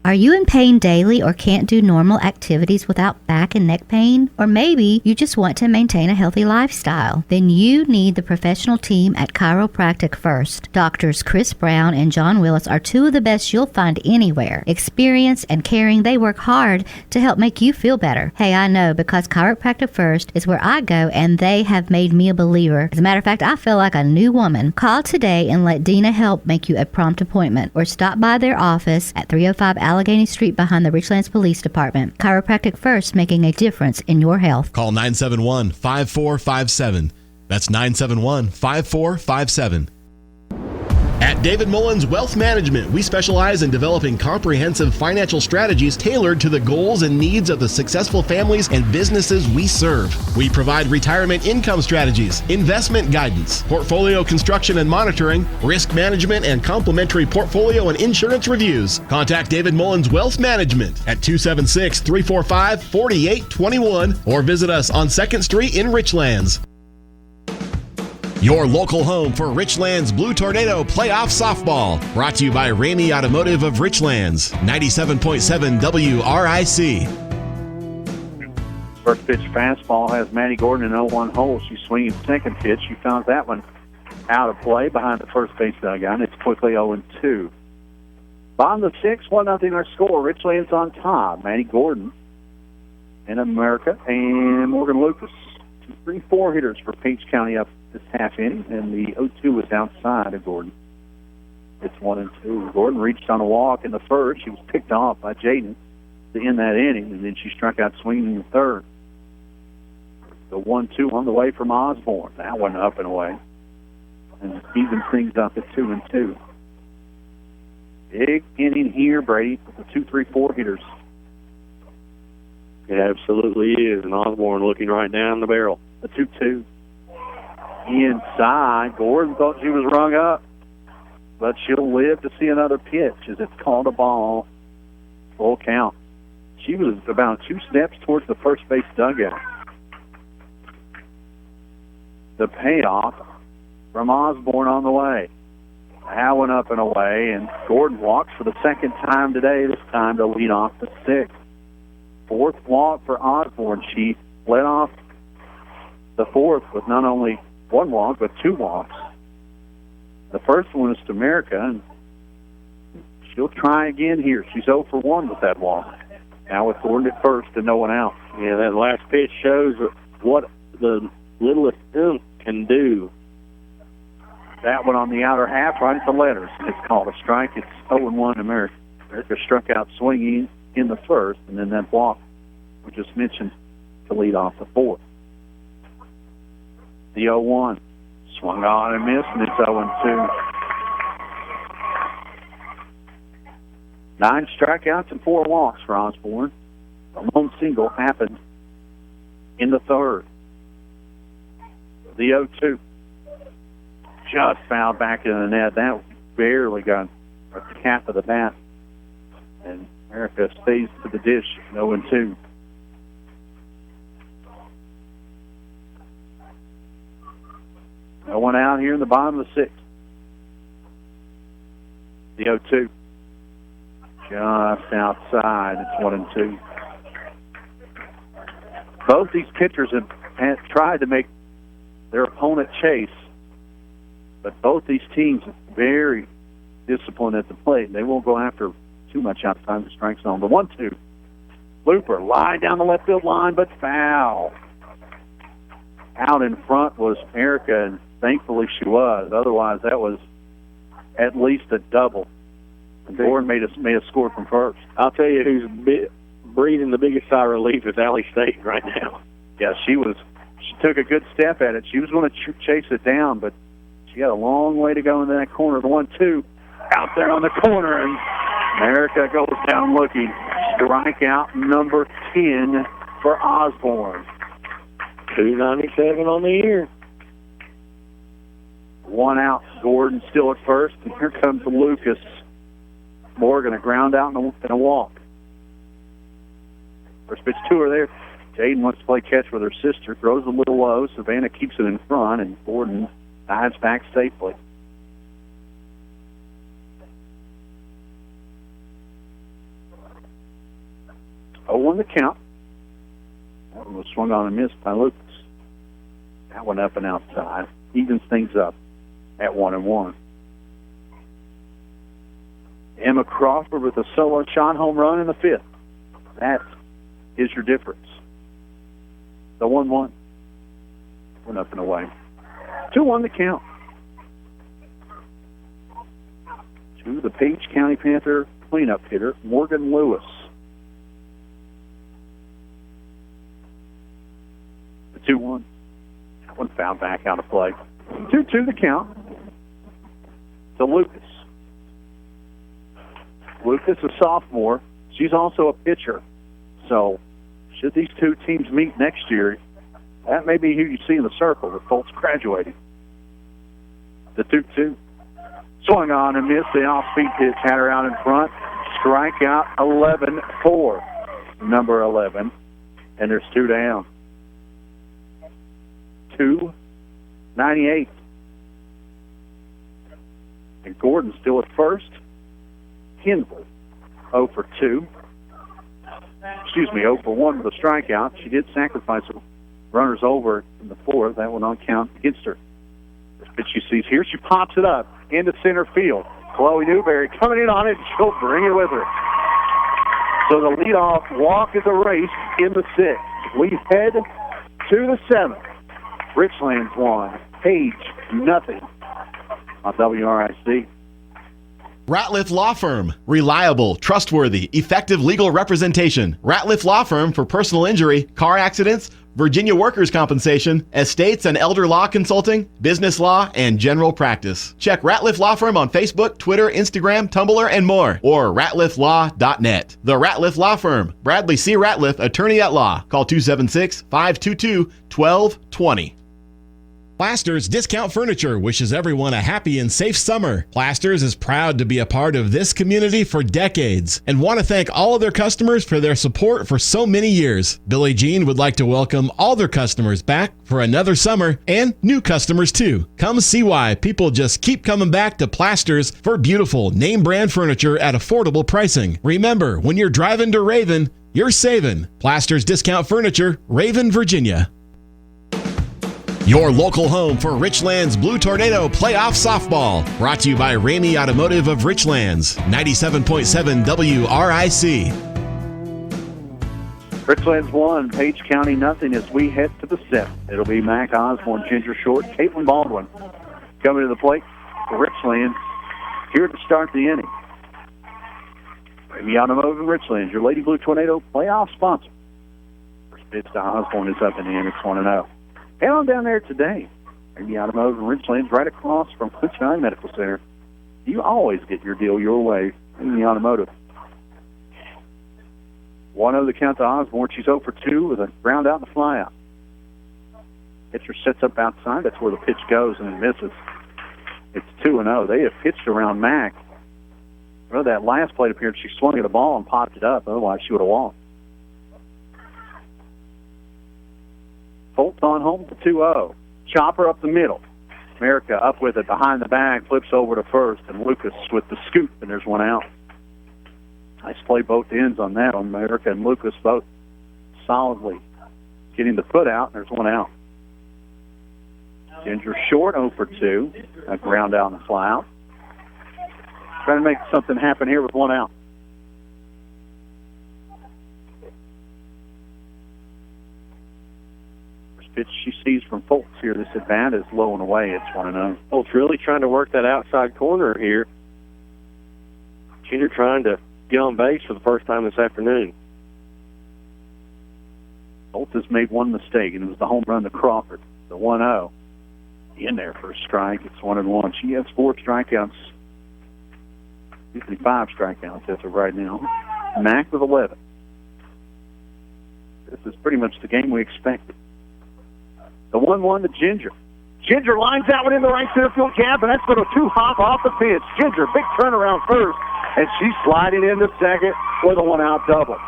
Are you in pain daily or can't do normal activities without back and neck pain? Or maybe you just want to maintain a healthy lifestyle? Then you need the professional team at Chiropractic First. Doctors Chris Brown and John Willis are 2 of the best you'll find anywhere. Experienced and caring, they work hard to help make you feel better. Hey, I know, because Chiropractic First is where I go, and they have made me a believer. As a matter of fact, I feel like a new woman. Call today and let Dina help make you a prompt appointment, or stop by their office at 305 Allegheny Street behind the Richlands Police Department. Chiropractic First, making a difference in your health. Call 971-5457. That's 971-5457. At David Mullins Wealth Management, we specialize in developing comprehensive financial strategies tailored to the goals and needs of the successful families and businesses we serve. We provide retirement income strategies, investment guidance, portfolio construction and monitoring, risk management, and complimentary portfolio and insurance reviews. Contact David Mullins Wealth Management at 276-345-4821 or visit us on 2nd Street in Richlands. Your local home for Richlands Blue Tornado Playoff Softball. Brought to you by Ramey Automotive of Richlands, 97.7 WRIC. First pitch fastball has Maddie Gordon in 0-1 hole. She's swinging second pitch. She found that one out of play behind the first base dugout. It's quickly 0-2. Bottom of the 6th, 1-0 our score. Richlands on top. Maddie Gordon in America and Morgan Lucas. 3-4 hitters for Page County up this half inning, and the 0-2 was outside of Gordon. It's 1-2. Gordon reached on a walk in the first. She was picked off by Jaden. to end that inning, and then she struck out swinging in the third. The 1-2 on the way from Osborne. That one up and away. And evens things up at 2-2. Big inning here, Brady, with the 2-3-4 hitters. It absolutely is, and Osborne looking right down the barrel. The 2-2. Inside. Gordon thought she was rung up, but she'll live to see another pitch as it's called a ball. Full count. She was about 2 steps towards the first base dugout. The payoff from Osborne on the way. That one up and away, and Gordon walks for the second time today, this time to lead off the 6th. 4th walk for Osborne. She led off the 4th with not only 1 walk, but 2 walks. The first one is to America, and she'll try again here. She's 0 for 1 with that walk. Now with Gordon at first and no one out. Yeah, that last pitch shows what the littlest imp can do. That one on the outer half, right at the letters. It's called a strike. It's 0-1 America. America struck out swinging in the first, and then that walk we just mentioned to lead off the 4th. The 0-1. Swung on and missed, and it's 0-2. 9 strikeouts and 4 walks for Osborne. The lone single happened in the 3rd. The 0-2. Just fouled back in the net. That barely got at the cap of the bat. And America stays to the dish, 0-2. No one out here in the bottom of the 6th. The 0-2. Just outside. It's 1-2. Both these pitchers have tried to make their opponent chase, but both these teams are very disciplined at the plate. They won't go after too much outside the strike zone. The 1-2. Looper line down the left field line, but foul. Out in front was Erica, and thankfully she was. Otherwise, that was at least a double. And Gordon made a score from first. I'll tell you who's breathing the biggest sigh of relief is Allie State right now. Yeah, she took a good step at it. She was going to chase it down, but she had a long way to go into that corner. The 1-2 out there on the corner, and America goes down looking. Strikeout number 10 for Osborne. 297 on the year. 1 out. Gordon still at first, and here comes Lucas Morgan, a ground out and a walk. First pitch to her there. Jaden wants to play catch with her sister, throws a little low. Savannah keeps it in front, and Gordon dives back safely. Oh, on the count. That one was swung on and missed by Lucas. That one up and outside. Evens things up at 1-1. Emma Crawford with a solo shot home run in the 5th. That is your difference. The 1-1. One up and away. 2-1 the count. To the Page County Panther cleanup hitter, Morgan Lewis. The 2-1. That one fouled back out of play. 2-2 the count. To Lucas. Lucas, a sophomore. She's also a pitcher. So, should these two teams meet next year, that may be who you see in the circle with folks graduating. The 2-2. Swung on and missed. The off-speed pitch had her out in front. Strikeout 11 for number 11. And there's 2 down. 2-98. And Gordon still at first. Hensley 0 for 2. 0 for 1 with a strikeout. She did sacrifice runners over in the 4th. That will not count against her. This pitch she sees here, she pops it up into center field. Chloe Newberry coming in on it. She'll bring it with her. So the leadoff walk is erased in the 6th. We head to the 7th. Richlands 1, Page nothing on WRIC. Ratliff Law Firm. Reliable, trustworthy, effective legal representation. Ratliff Law Firm for personal injury, car accidents, Virginia workers' compensation, estates and elder law consulting, business law, and general practice. Check Ratliff Law Firm on Facebook, Twitter, Instagram, Tumblr, and more, or ratlifflaw.net. The Ratliff Law Firm. Bradley C. Ratliff, attorney at law. Call 276-522-1220. Plasters Discount Furniture wishes everyone a happy and safe summer. Plasters is proud to be a part of this community for decades and want to thank all of their customers for their support for so many years. Billie Jean would like to welcome all their customers back for another summer and new customers too. Come see why people just keep coming back to Plasters for beautiful name brand furniture at affordable pricing. Remember, when you're driving to Raven, you're saving. Plasters Discount Furniture, Raven, Virginia. Your local home for Richlands Blue Tornado Playoff Softball. Brought to you by Ramey Automotive of Richlands, 97.7 WRIC. Richlands 1, Page County nothing as we head to the 7th. It'll be Mac Osborne, Ginger Short, Caitlin Baldwin coming to the plate for Richlands here to start the inning. Ramey Automotive of Richlands, your Lady Blue Tornado playoff sponsor. First pitch to Osborne is up in the end. It's 1-0. Head on down there today. Ramey Automotive in Richlands, right across from Clinton Valley Medical Center. You always get your deal your way in the automotive. 1-0 the count to Osborne. She's 0 for 2 with a ground out and a fly out. Pitcher sets up outside. That's where the pitch goes and it misses. It's 2-0. They have pitched around Mac. Well, that last plate appearance, she swung at a ball and popped it up. Otherwise, she would have walked. Holt on home for 2-0. Chopper up the middle. America up with it behind the bag, flips over to first, and Lucas with the scoop, and there's one out. Nice play both ends on that. America and Lucas both solidly getting the foot out, and there's one out. Ginger Short 0 for 2. A ground out and a fly out. Trying to make something happen here with one out. Pitch she sees from Foltz here. This advantage is low and away. It's 1-0. Foltz really trying to work that outside corner here. Ginger trying to get on base for the first time this afternoon. Foltz has made one mistake, and it was the home run to Crawford. The 1-0. In there for a strike. It's 1-1. She has 4 strikeouts. Usually 5 strikeouts as of right now. Mac with 11. This is pretty much the game we expected. The 1-1 to Ginger. Ginger lines that one in the right center field gap, and that's going to 2-hop off the pitch. Ginger, big turnaround first, and she's sliding into second with a 1-out double.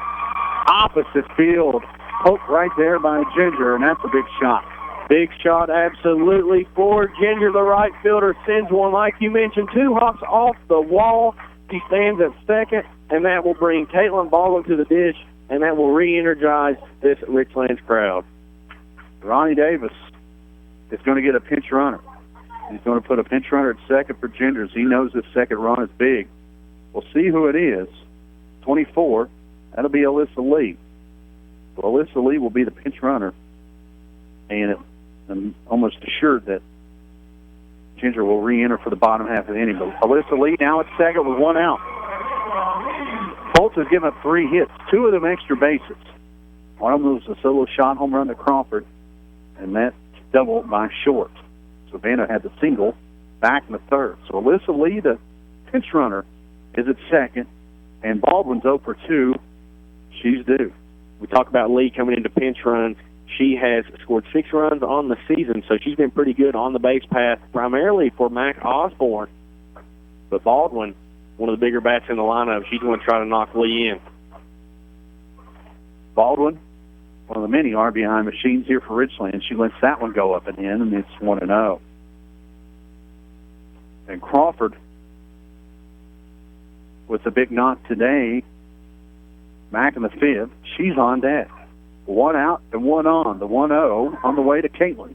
Opposite field, poked right there by Ginger, and that's a big shot. Big shot, absolutely, for Ginger. The right fielder sends one, like you mentioned, 2 hops off the wall. She stands at second, and that will bring Caitlin Baldwin to the dish, and that will re-energize this Richlands crowd. Ronnie Davis is going to get a pinch runner. He's going to put a pinch runner at second for Genders. He knows this second run is big. We'll see who it is. 24, that'll be Alyssa Lee. So Alyssa Lee will be the pinch runner, and I'm almost assured that Ginger will re-enter for the bottom half of the inning. But Alyssa Lee now at second with 1 out. Foltz has given up 3 hits, 2 of them extra bases. One of them was a solo shot home run to Crawford, and that's doubled by Short. Savannah had the single back in the third. So Alyssa Lee, the pinch runner, is at second, and Baldwin's 0 for 2. She's due. We talk about Lee coming into pinch runs. She has scored 6 runs on the season, so she's been pretty good on the base path, primarily for Mac Osborne. But Baldwin, one of the bigger bats in the lineup, she's going to try to knock Lee in. Baldwin, one of the many RBI machines here for Richlands. She lets that one go up and in, and it's 1-0. And Crawford, with the big knock today, Mac in the 5th, she's on deck. 1 out and 1 on. The 1-0 on the way to Caitlin.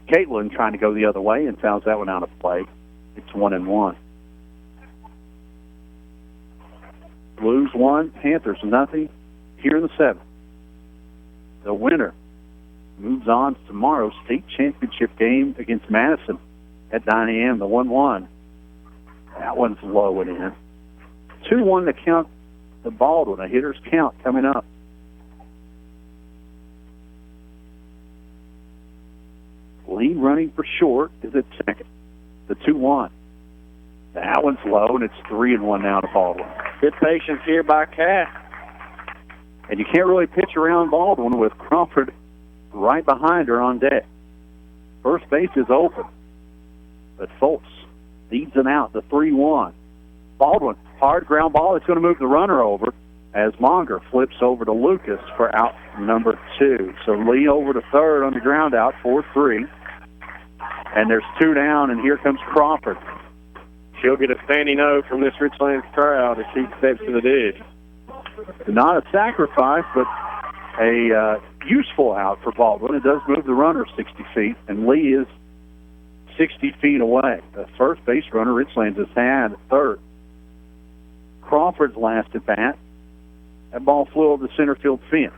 Caitlin trying to go the other way and fouls that one out of play. It's 1-1. Blues 1, Panthers nothing here in the 7th. The winner moves on to tomorrow's state championship game against Madison at 9 a.m. The 1-1 That one's low and in. 2-1 to count the Baldwin. A hitter's count coming up. Lee running for short is at second. The 2-1. That one's low, and it's 3-1 now to Baldwin. Good patience here by Cass. And you can't really pitch around Baldwin with Crawford right behind her on deck. First base is open, but Foltz leads an out, the 3-1. Baldwin, hard ground ball. It's going to move the runner over as Monger flips over to Lucas for out number 2. So Lee over to third on the ground out, 4-3. And there's 2 down, and here comes Crawford. She'll get a standing O from this Richlands crowd as she steps to the dish. Not a sacrifice, but a useful out for Baldwin. It does move the runner 60 feet, and Lee is 60 feet away. The first base runner Richlands has had third. Crawford's last at bat. That ball flew over the center field fence.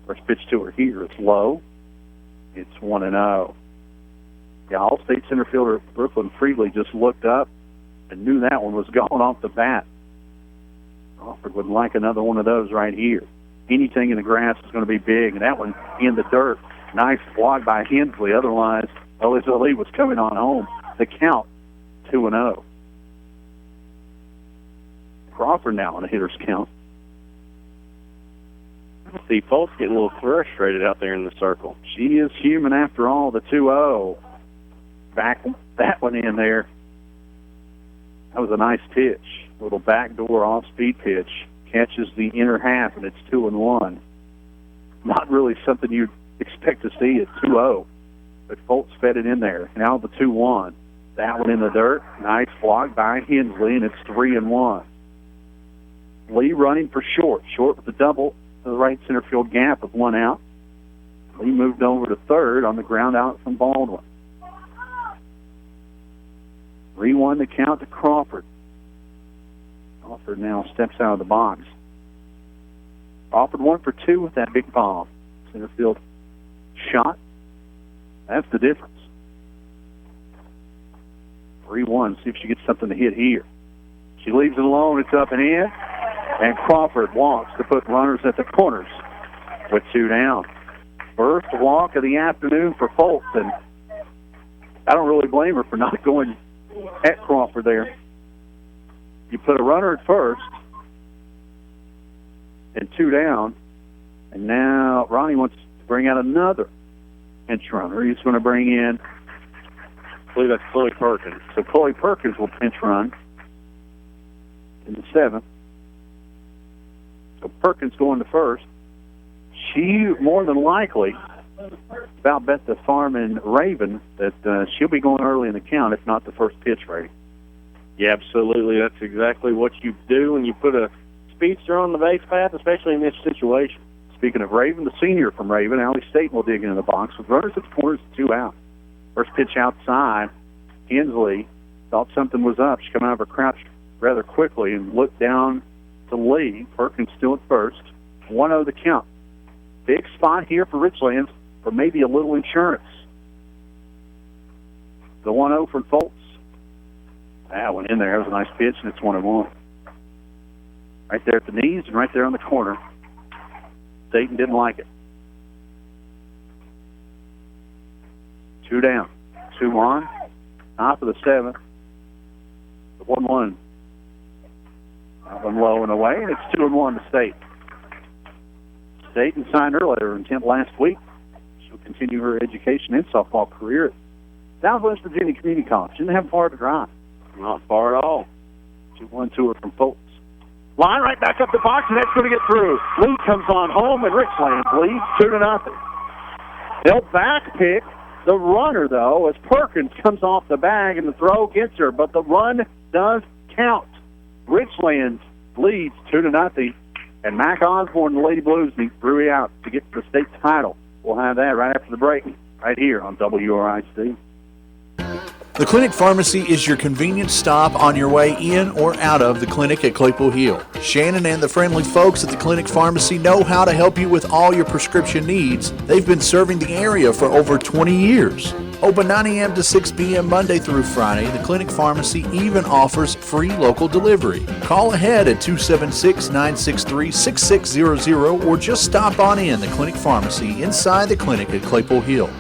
First pitch to her here. It's low. It's 1-0. Yeah, All-State center fielder Brooklyn Freely just looked up and knew that one was going off the bat. Crawford would like another one of those right here. Anything in the grass is going to be big, and that one in the dirt. Nice block by Hensley. Otherwise, Eliza Lee was coming on home. The count, 2-0. Crawford now on a hitter's count. See, Foltz getting a little frustrated out there in the circle. She is human after all, the 2-0. Back that one in there. That was a nice pitch. Little backdoor off-speed pitch. Catches the inner half, and it's 2-1. Not really something you'd expect to see at 2-0. But Foltz fed it in there. Now the 2-1. That one in the dirt. Nice block by Hensley, and it's 3-1. Lee running for short. Short with the double to the right center field gap with 1 out. Lee moved over to third on the ground out from Baldwin. 3-1 to count to Crawford. Crawford now steps out of the box. Crawford 1 for 2 with that big bomb. Center field shot. That's the difference. 3-1. See if she gets something to hit here. She leaves it alone. It's up and in. And Crawford walks to put runners at the corners with 2 down. First walk of the afternoon for Foltz, and I don't really blame her for not going at Crawford there. You put a runner at first and 2 down, and now Ronnie wants to bring out another pinch runner. He's going to bring in, I believe that's Chloe Perkins. So Chloe Perkins will pinch run in the 7th. So Perkins going to first. She, more than likely, about bet the farm and Raven that she'll be going early in the count, if not the first pitch ready. Yeah, absolutely. That's exactly what you do when you put a speedster on the base path, especially in this situation. Speaking of Raven, the senior from Raven, Allie Staten will dig into the box with runners at the corners, 2 out. First pitch outside. Hensley thought something was up. She came out of her crouch rather quickly and looked down to Lee. Perkins still at first. 1-0 the count. Big spot here for Richlands for maybe a little insurance. The 1-0 from Foltz. That one in there. That was a nice pitch, and it's 1-1. Right there at the knees and right there on the corner. Staten didn't like it. 2 down. 2 on. Top of the 7th. The 1-1. That one low and away, and it's 2-1 to Staten. Staten signed her letter of intent last week. She'll continue her education and softball career at Southwest Virginia Community College. Didn't have far to drive. Not far at all. 2-1 to her from Foltz. Line right back up the box, and that's going to get through. Lee comes on home, and Richlands leads 2-0. They'll back pick the runner, though, as Perkins comes off the bag, and the throw gets her. But the run does count. Richlands leads 2-0. And Mac Osborne and the Lady Blues need 3 out to get to the state title. We'll have that right after the break, right here on WRIC. The Clinic Pharmacy is your convenient stop on your way in or out of the clinic at Claypool Hill. Shannon and the friendly folks at the Clinic Pharmacy know how to help you with all your prescription needs. They've been serving the area for over 20 years. Open 9 a.m. to 6 p.m. Monday through Friday, the clinic pharmacy even offers free local delivery. Call ahead at 276-963-6600 or just stop on in the clinic pharmacy inside the clinic at Claypool Hill.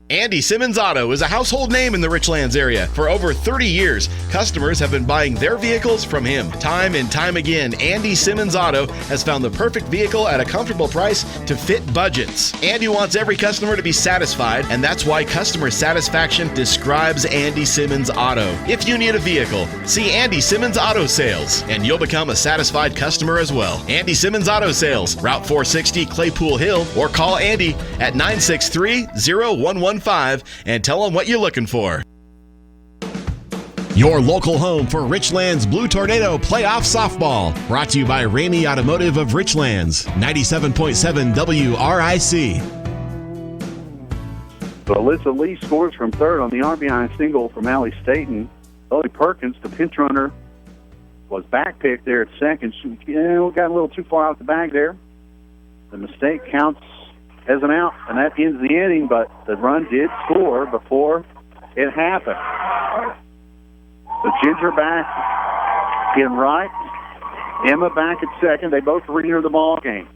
Andy Simmons Auto is a household name in the Richlands area. For over 30 years, customers have been buying their vehicles from him. Time and time again, Andy Simmons Auto has found the perfect vehicle at a comfortable price to fit budgets. Andy wants every customer to be satisfied, and that's why customer satisfaction describes Andy Simmons Auto. If you need a vehicle, see Andy Simmons Auto Sales, and you'll become a satisfied customer as well. Andy Simmons Auto Sales, Route 460, Claypool Hill, or call Andy at 963-0115 and tell them what you're looking for. Your local home for Richlands Blue Tornado Playoff Softball. Brought to you by Ramey Automotive of Richlands, 97.7 WRIC. So Alyssa Lee scores from third on the RBI single from Allie Staten. Lily Perkins, the pinch runner, was backpicked there at second. She got a little too far out the bag there. The mistake counts as an out, and that ends the inning, but the run did score before it happened. So Ginger back in right, Emma back at second. They both re-enter the ball game.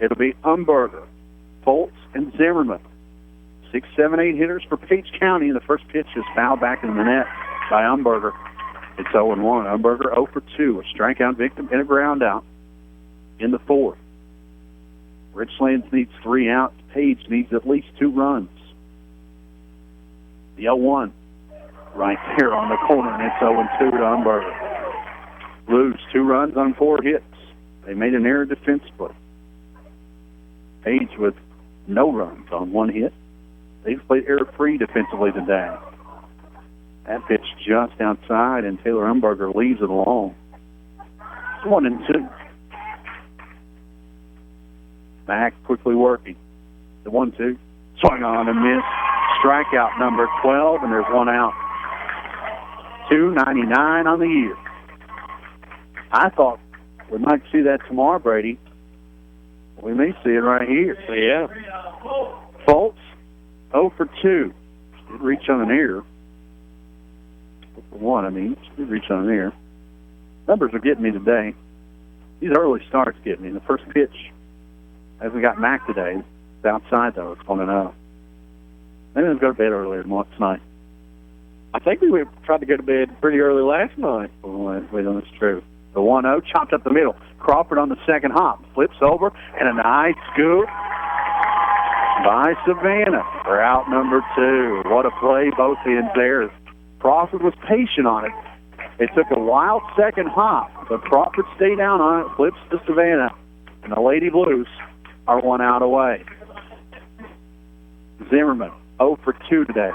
It'll be Umberger, Foltz, and Zimmerman. 6, 7, 8 hitters for Page County, and the first pitch is fouled back in the net by Umberger. It's 0-1. Umberger 0 for 2, a strikeout victim and a ground out in the fourth. Richlands needs 3 outs. Page needs at least 2 runs. The 0-1 right there on the corner, and it's 0-2 to Umberger. Blues 2 runs on 4 hits. They made an error defensively. Page with no runs on 1 hit. They've played error-free defensively today. That pitch just outside, and Taylor Umberger leaves it alone. 1-2. Back quickly working. The 1-2. Swung on and missed. Strikeout number 12, and there's 1 out. 2.99 on the year. I thought we might see that tomorrow, Brady. We may see it right here. Yeah. Foltz, 0 for 2. Did reach on an error. 0 for 1, I mean. Did reach on an error. Numbers are getting me today. These early starts get me. The first pitch hasn't got Mac today. It's outside, though. It's 1-0. Maybe let's go to bed earlier tonight. I think we tried to go to bed pretty early last night. Well, wait, that's true. The 1-0, chopped up the middle. Crawford on the second hop. Flips over, and a nice scoop by Savannah for out number 2. What a play, both ends there. Crawford was patient on it. It took a wild second hop, but Crawford stayed down on it, flips to Savannah, and the Lady Blues are 1 out away. Zimmerman, 0 for 2 today.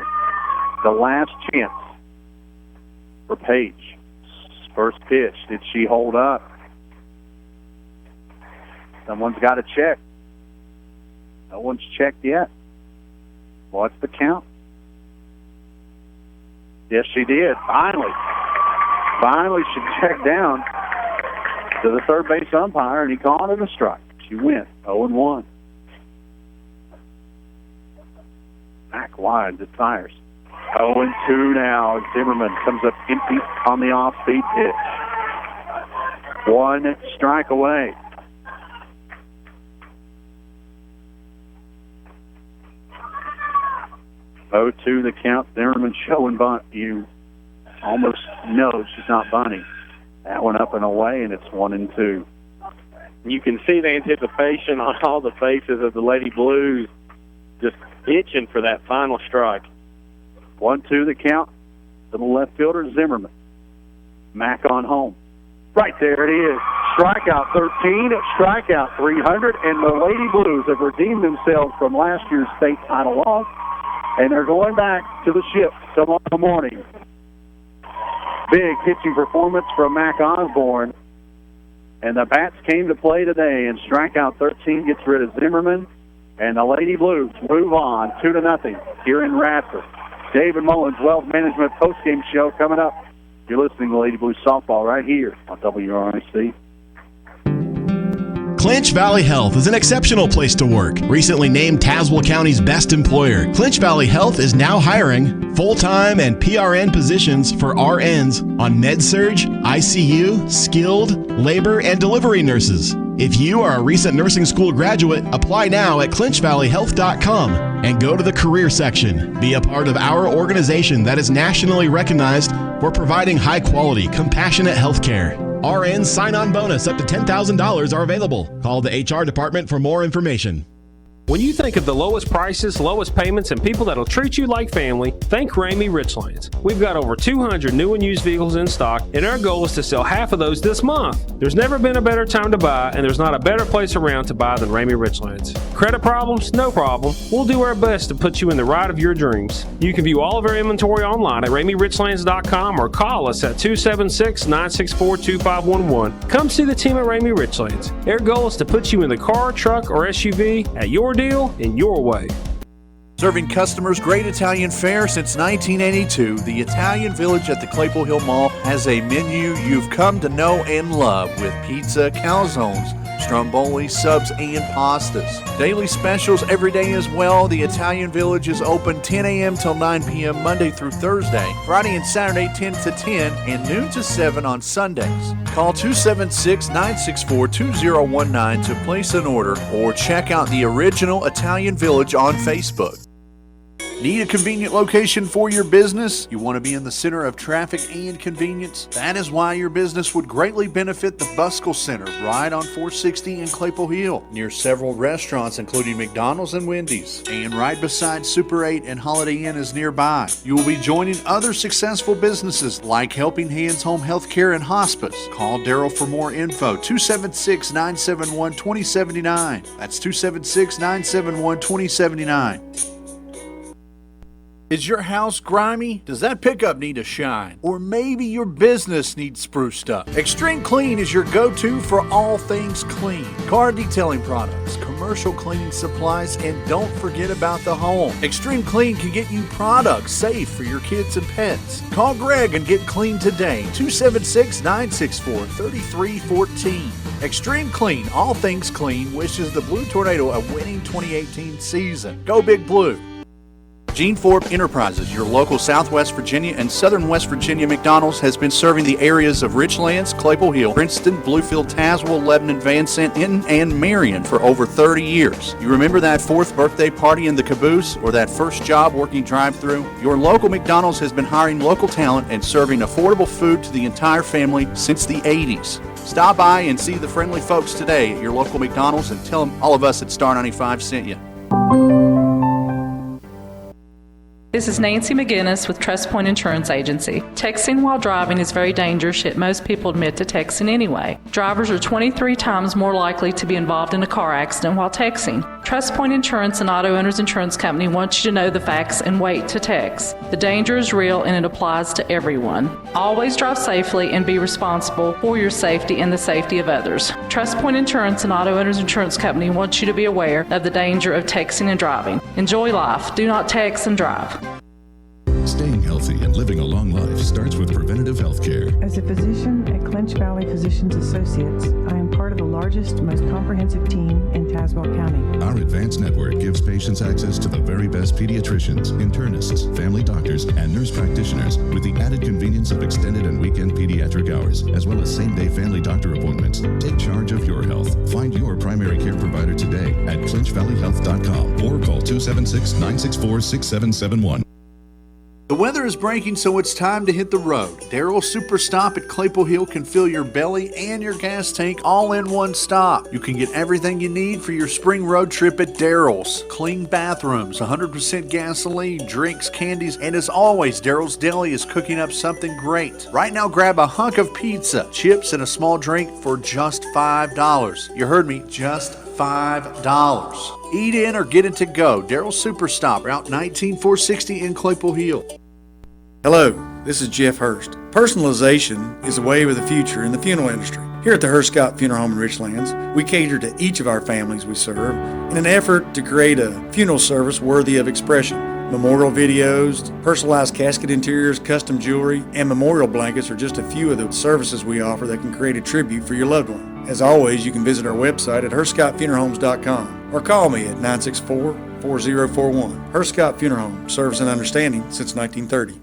The last chance for Page. First pitch. Did she hold up? Someone's got to check. No one's checked yet. What's the count? Yes, she did. Finally, she checked down to the third base umpire, and he called it a strike. She went 0-1. Back wide, it fires. 0-2 now. Zimmerman comes up empty on the off-speed pitch. 1 strike away. Oh, 2 the count. Zimmerman showing bunt. You almost know she's not bunting. That one up and away, and it's 1-2. You can see the anticipation on all the faces of the Lady Blues, just itching for that final strike. 1-2 the count to the left fielder, Zimmerman. Mack on home. Right there it is. Strikeout 13, strikeout 300, and the Lady Blues have redeemed themselves from last year's state title loss, and they're going back to the ship tomorrow morning. Big pitching performance from Mac Osborne, and the bats came to play today, and strikeout 13 gets rid of Zimmerman, and the Lady Blues move on 2-0 here in Radford. David Mullins, Wealth Management postgame show coming up. You're listening to Lady Blues softball right here on WRIC. Clinch Valley Health is an exceptional place to work. Recently named Tazewell County's best employer, Clinch Valley Health is now hiring full-time and PRN positions for RNs on med-surg, ICU, skilled, labor, and delivery nurses. If you are a recent nursing school graduate, apply now at clinchvalleyhealth.com and go to the career section. Be a part of our organization that is nationally recognized for providing high-quality, compassionate health care. RN sign-on bonus up to $10,000 are available. Call the HR department for more information. When you think of the lowest prices, lowest payments, and people that'll treat you like family, think Ramey Richlands. We've got over 200 new and used vehicles in stock, and our goal is to sell half of those this month. There's never been a better time to buy, and there's not a better place around to buy than Ramey Richlands. Credit problems? No problem. We'll do our best to put you in the ride of your dreams. You can view all of our inventory online at RameyRichlands.com or call us at 276-964-2511. Come see the team at Ramey Richlands. Their goal is to put you in the car, truck, or SUV at your deal in your way. Serving customers great Italian fare since 1982, the Italian Village at the Claypool Hill Mall has a menu you've come to know and love with pizza, calzones, stromboli, subs, and pastas. Daily specials every day as well. The Italian Village is open 10 a.m. till 9 p.m. Monday through Thursday, Friday and Saturday 10 to 10, and noon to 7 on Sundays. Call 276-964-2019 to place an order or check out the original Italian Village on Facebook. Need a convenient location for your business? You want to be in the center of traffic and convenience? That is why your business would greatly benefit the Buskell Center right on 460 in Claypool Hill, near several restaurants including McDonald's and Wendy's, and right beside Super 8 and Holiday Inn is nearby. You will be joining other successful businesses like Helping Hands Home Healthcare and Hospice. Call Daryl for more info, 276-971-2079. That's 276-971-2079. Is your house grimy? Does that pickup need a shine? Or maybe your business needs spruced up? Extreme Clean is your go-to for all things clean. Car detailing products, commercial cleaning supplies, and don't forget about the home. Extreme Clean can get you products safe for your kids and pets. Call Greg and get clean today. 276-964-3314. Extreme Clean, all things clean, wishes the Blue Tornado a winning 2018 season. Go Big Blue. Gene Forbes Enterprises, your local Southwest Virginia and Southern West Virginia McDonald's, has been serving the areas of Richlands, Claypool Hill, Princeton, Bluefield, Tazewell, Lebanon, Van Sant, Hinton, and Marion for over 30 years. You remember that 4th birthday party in the caboose or that first job working drive-thru? Your local McDonald's has been hiring local talent and serving affordable food to the entire family since the 80s. Stop by and see the friendly folks today at your local McDonald's and tell them all of us at Star 95 sent you. This is Nancy McGinnis with Trust Point Insurance Agency. Texting while driving is very dangerous, yet most people admit to texting anyway. Drivers are 23 times more likely to be involved in a car accident while texting. Trust Point Insurance and Auto Owners Insurance Company wants you to know the facts and wait to text. The danger is real and it applies to everyone. Always drive safely and be responsible for your safety and the safety of others. Trust Point Insurance and Auto Owners Insurance Company wants you to be aware of the danger of texting and driving. Enjoy life. Do not text and drive. Staying healthy and living a long life starts with preventative health care. As a physician at Clinch Valley Physicians Associates, I am part of the largest, most comprehensive team in Tazewell County. Our advanced network gives patients access to the very best pediatricians, internists, family doctors, and nurse practitioners with the added convenience of extended and weekend pediatric hours, as well as same-day family doctor appointments. Take charge of your health. Find your primary care provider today at clinchvalleyhealth.com or call 276-964-6771. The weather is breaking, so it's time to hit the road. Daryl Super Stop at Claypool Hill can fill your belly and your gas tank all in one stop. You can get everything you need for your spring road trip at Daryl's. Clean bathrooms, 100% gasoline, drinks, candies, and as always, Daryl's Deli is cooking up something great. Right now, grab a hunk of pizza, chips, and a small drink for just $5. You heard me, just $5. Eat in or get it to go. Daryl's Super Stop, Route 19-460 in Claypool Hill. Hello, this is Jeff Hurst. Personalization is a wave of the future in the funeral industry. Here at the Hurst Scott Funeral Home in Richlands, we cater to each of our families we serve in an effort to create a funeral service worthy of expression. Memorial videos, personalized casket interiors, custom jewelry, and memorial blankets are just a few of the services we offer that can create a tribute for your loved one. As always, you can visit our website at herscottfuneralhomes.com or call me at 964-4041. Herscott Funeral Home, service and understanding since 1930.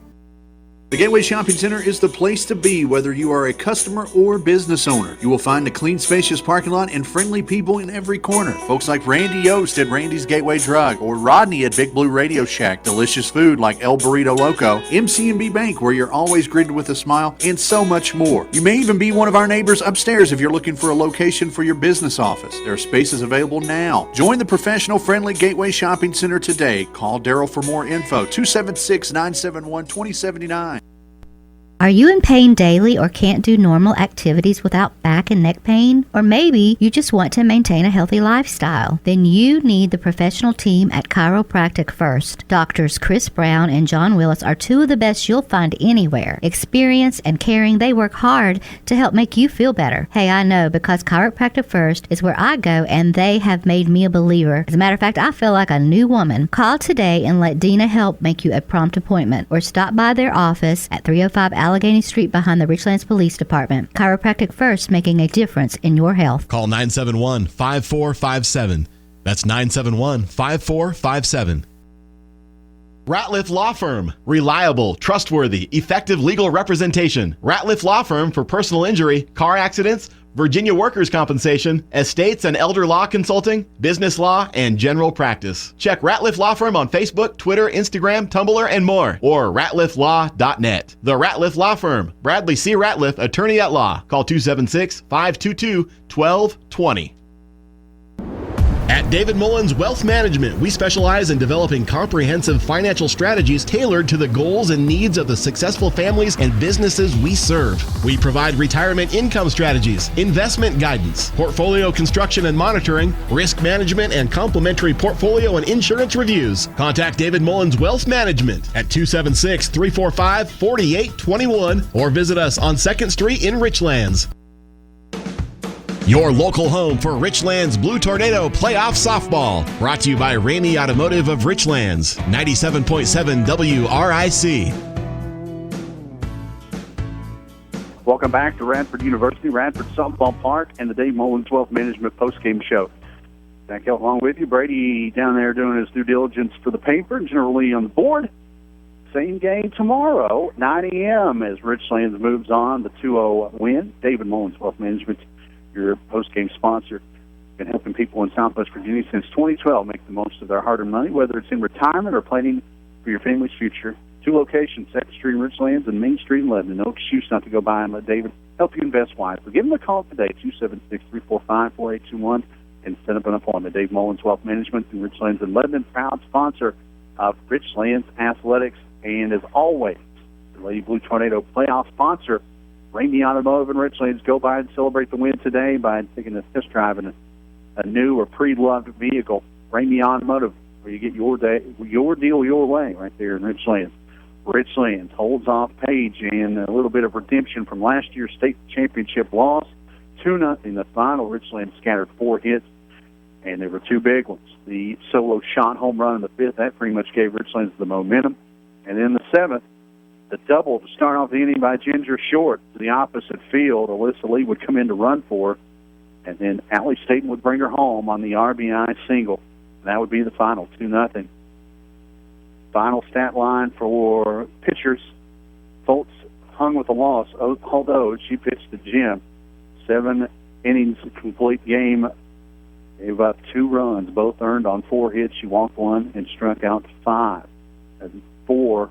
The Gateway Shopping Center is the place to be, whether you are a customer or business owner. You will find a clean, spacious parking lot and friendly people in every corner. Folks like Randy Yost at Randy's Gateway Drug, or Rodney at Big Blue Radio Shack. Delicious food like El Burrito Loco, MCNB Bank, where you're always greeted with a smile, and so much more. You may even be one of our neighbors upstairs if you're looking for a location for your business office. There are spaces available now. Join the professional, friendly Gateway Shopping Center today. Call Daryl for more info, 276-971-2079. Are you in pain daily or can't do normal activities without back and neck pain? Or maybe you just want to maintain a healthy lifestyle? Then you need the professional team at Chiropractic First. Doctors Chris Brown and John Willis are two of the best you'll find anywhere. Experienced and caring, they work hard to help make you feel better. Hey, I know, because Chiropractic First is where I go and they have made me a believer. As a matter of fact, I feel like a new woman. Call today and let Dina help make you a prompt appointment, or stop by their office at 305 Allegheny Street behind the Richlands Police Department. Chiropractic First, making a difference in your health. Call 971-5457. That's 971-5457. Ratliff Law Firm. Reliable, trustworthy, effective legal representation. Ratliff Law Firm for personal injury, car accidents, Virginia workers' compensation, estates and elder law consulting, business law, and general practice. Check Ratliff Law Firm on Facebook, Twitter, Instagram, Tumblr, and more, or ratlifflaw.net. The Ratliff Law Firm. Bradley C. Ratliff, attorney at law. Call 276-522-1220. At David Mullins Wealth Management, we specialize in developing comprehensive financial strategies tailored to the goals and needs of the successful families and businesses we serve. We provide retirement income strategies, investment guidance, portfolio construction and monitoring, risk management, and complementary portfolio and insurance reviews. Contact David Mullins Wealth Management at 276-345-4821 or visit us on 2nd Street in Richlands. Your local home for Richlands Blue Tornado Playoff Softball. Brought to you by Ramey Automotive of Richlands, 97.7 WRIC. Welcome back to Radford University, Radford Softball Park, and the Dave Mullins Wealth Management postgame show. Back out along with you. Brady down there doing his due diligence for the paper, generally on the board. Same game tomorrow, 9 a.m. as Richlands moves on, the 2-0 win. David Mullins Wealth Management, your post-game sponsor, been helping people in Southwest Virginia since 2012 make the most of their hard-earned money, whether it's in retirement or planning for your family's future. 2 locations, 2nd Street in Richlands and Main Street in Lebanon. No excuse not to go by and let David help you invest wisely. Give him a call today, 276-345-4821, and set up an appointment. Dave Mullins Wealth Management in Richlands and Lebanon, proud sponsor of Richlands Athletics, and as always, the Lady Blue Tornado playoff sponsor, Ramey Automotive in Richlands. Go by and celebrate the win today by taking a test drive in a new or pre-loved vehicle. Ramey Automotive, where you get your deal your way, right there in Richlands. Richlands holds off Page, and a little bit of redemption from last year's state championship loss. 2-0 the final. Richlands scattered 4 hits, and there were 2 big ones. The solo shot home run in the 5th, that pretty much gave Richlands the momentum. And then the 7th, the double to start off the inning by Ginger Short to the opposite field. Alyssa Lee would come in to run for her, and then Allie Staten would bring her home on the RBI single. And that would be the final, 2-0. Final stat line for pitchers. Foltz hung with a loss, although she pitched to Jim. 7 innings, complete game, gave up 2 runs, both earned on 4 hits. She walked 1 and struck out 5. And 3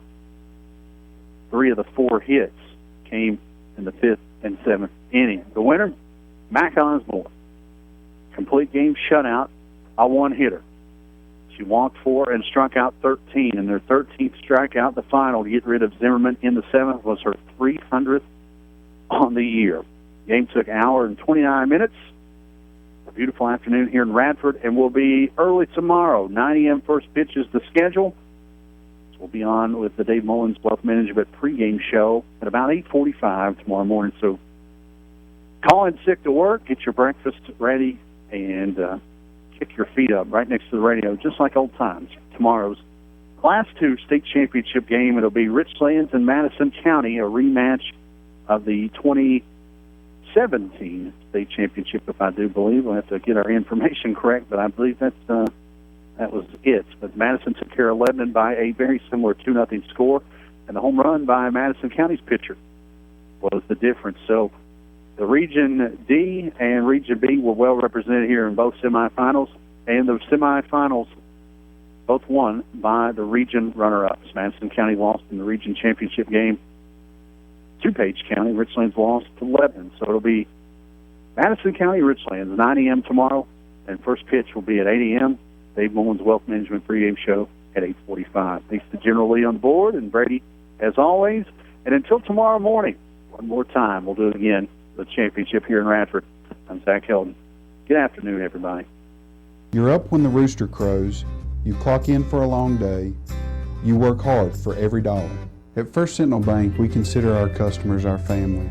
of the 4 hits came in the 5th and 7th inning. The winner, Mac Osborne. Complete game shutout, a 1-hitter. She walked 4 and struck out 13, and their 13th strikeout, the final, to get rid of Zimmerman in the 7th, was her 300th on the year. Game took an hour and 29 minutes. A beautiful afternoon here in Radford, and we'll be early tomorrow. 9 a.m. first pitch is the schedule. So we'll be on with the Dave Mullins Wealth Management pregame show at about 8:45 tomorrow morning. So call in sick to work, get your breakfast ready, and kick your feet up right next to the radio, just like old times. Tomorrow's Class 2 state championship game. It'll be Richlands and Madison County, a rematch of the 2017 state championship, if I do believe. We'll have to get our information correct, but I believe that was it. But Madison took care of Lebanon by a very similar 2-0 score, and the home run by Madison County's pitcher was the difference. So the Region D and Region B were well represented here in both semifinals, and the semifinals both won by the region runner-ups. Madison County lost in the region championship game to Page County. Richlands lost to Lebanon. So it'll be Madison County, Richlands, 9 a.m. tomorrow, and first pitch will be at 8 a.m. Dave Mullins' Wealth Management pregame show at 8:45. Thanks to General Lee on board and Brady, as always. And until tomorrow morning, one more time, we'll do it again, the championship here in Radford. I'm Zach Helton. Good afternoon, everybody. You're up when the rooster crows. You clock in for a long day. You work hard for every dollar. At First Sentinel Bank, we consider our customers our family.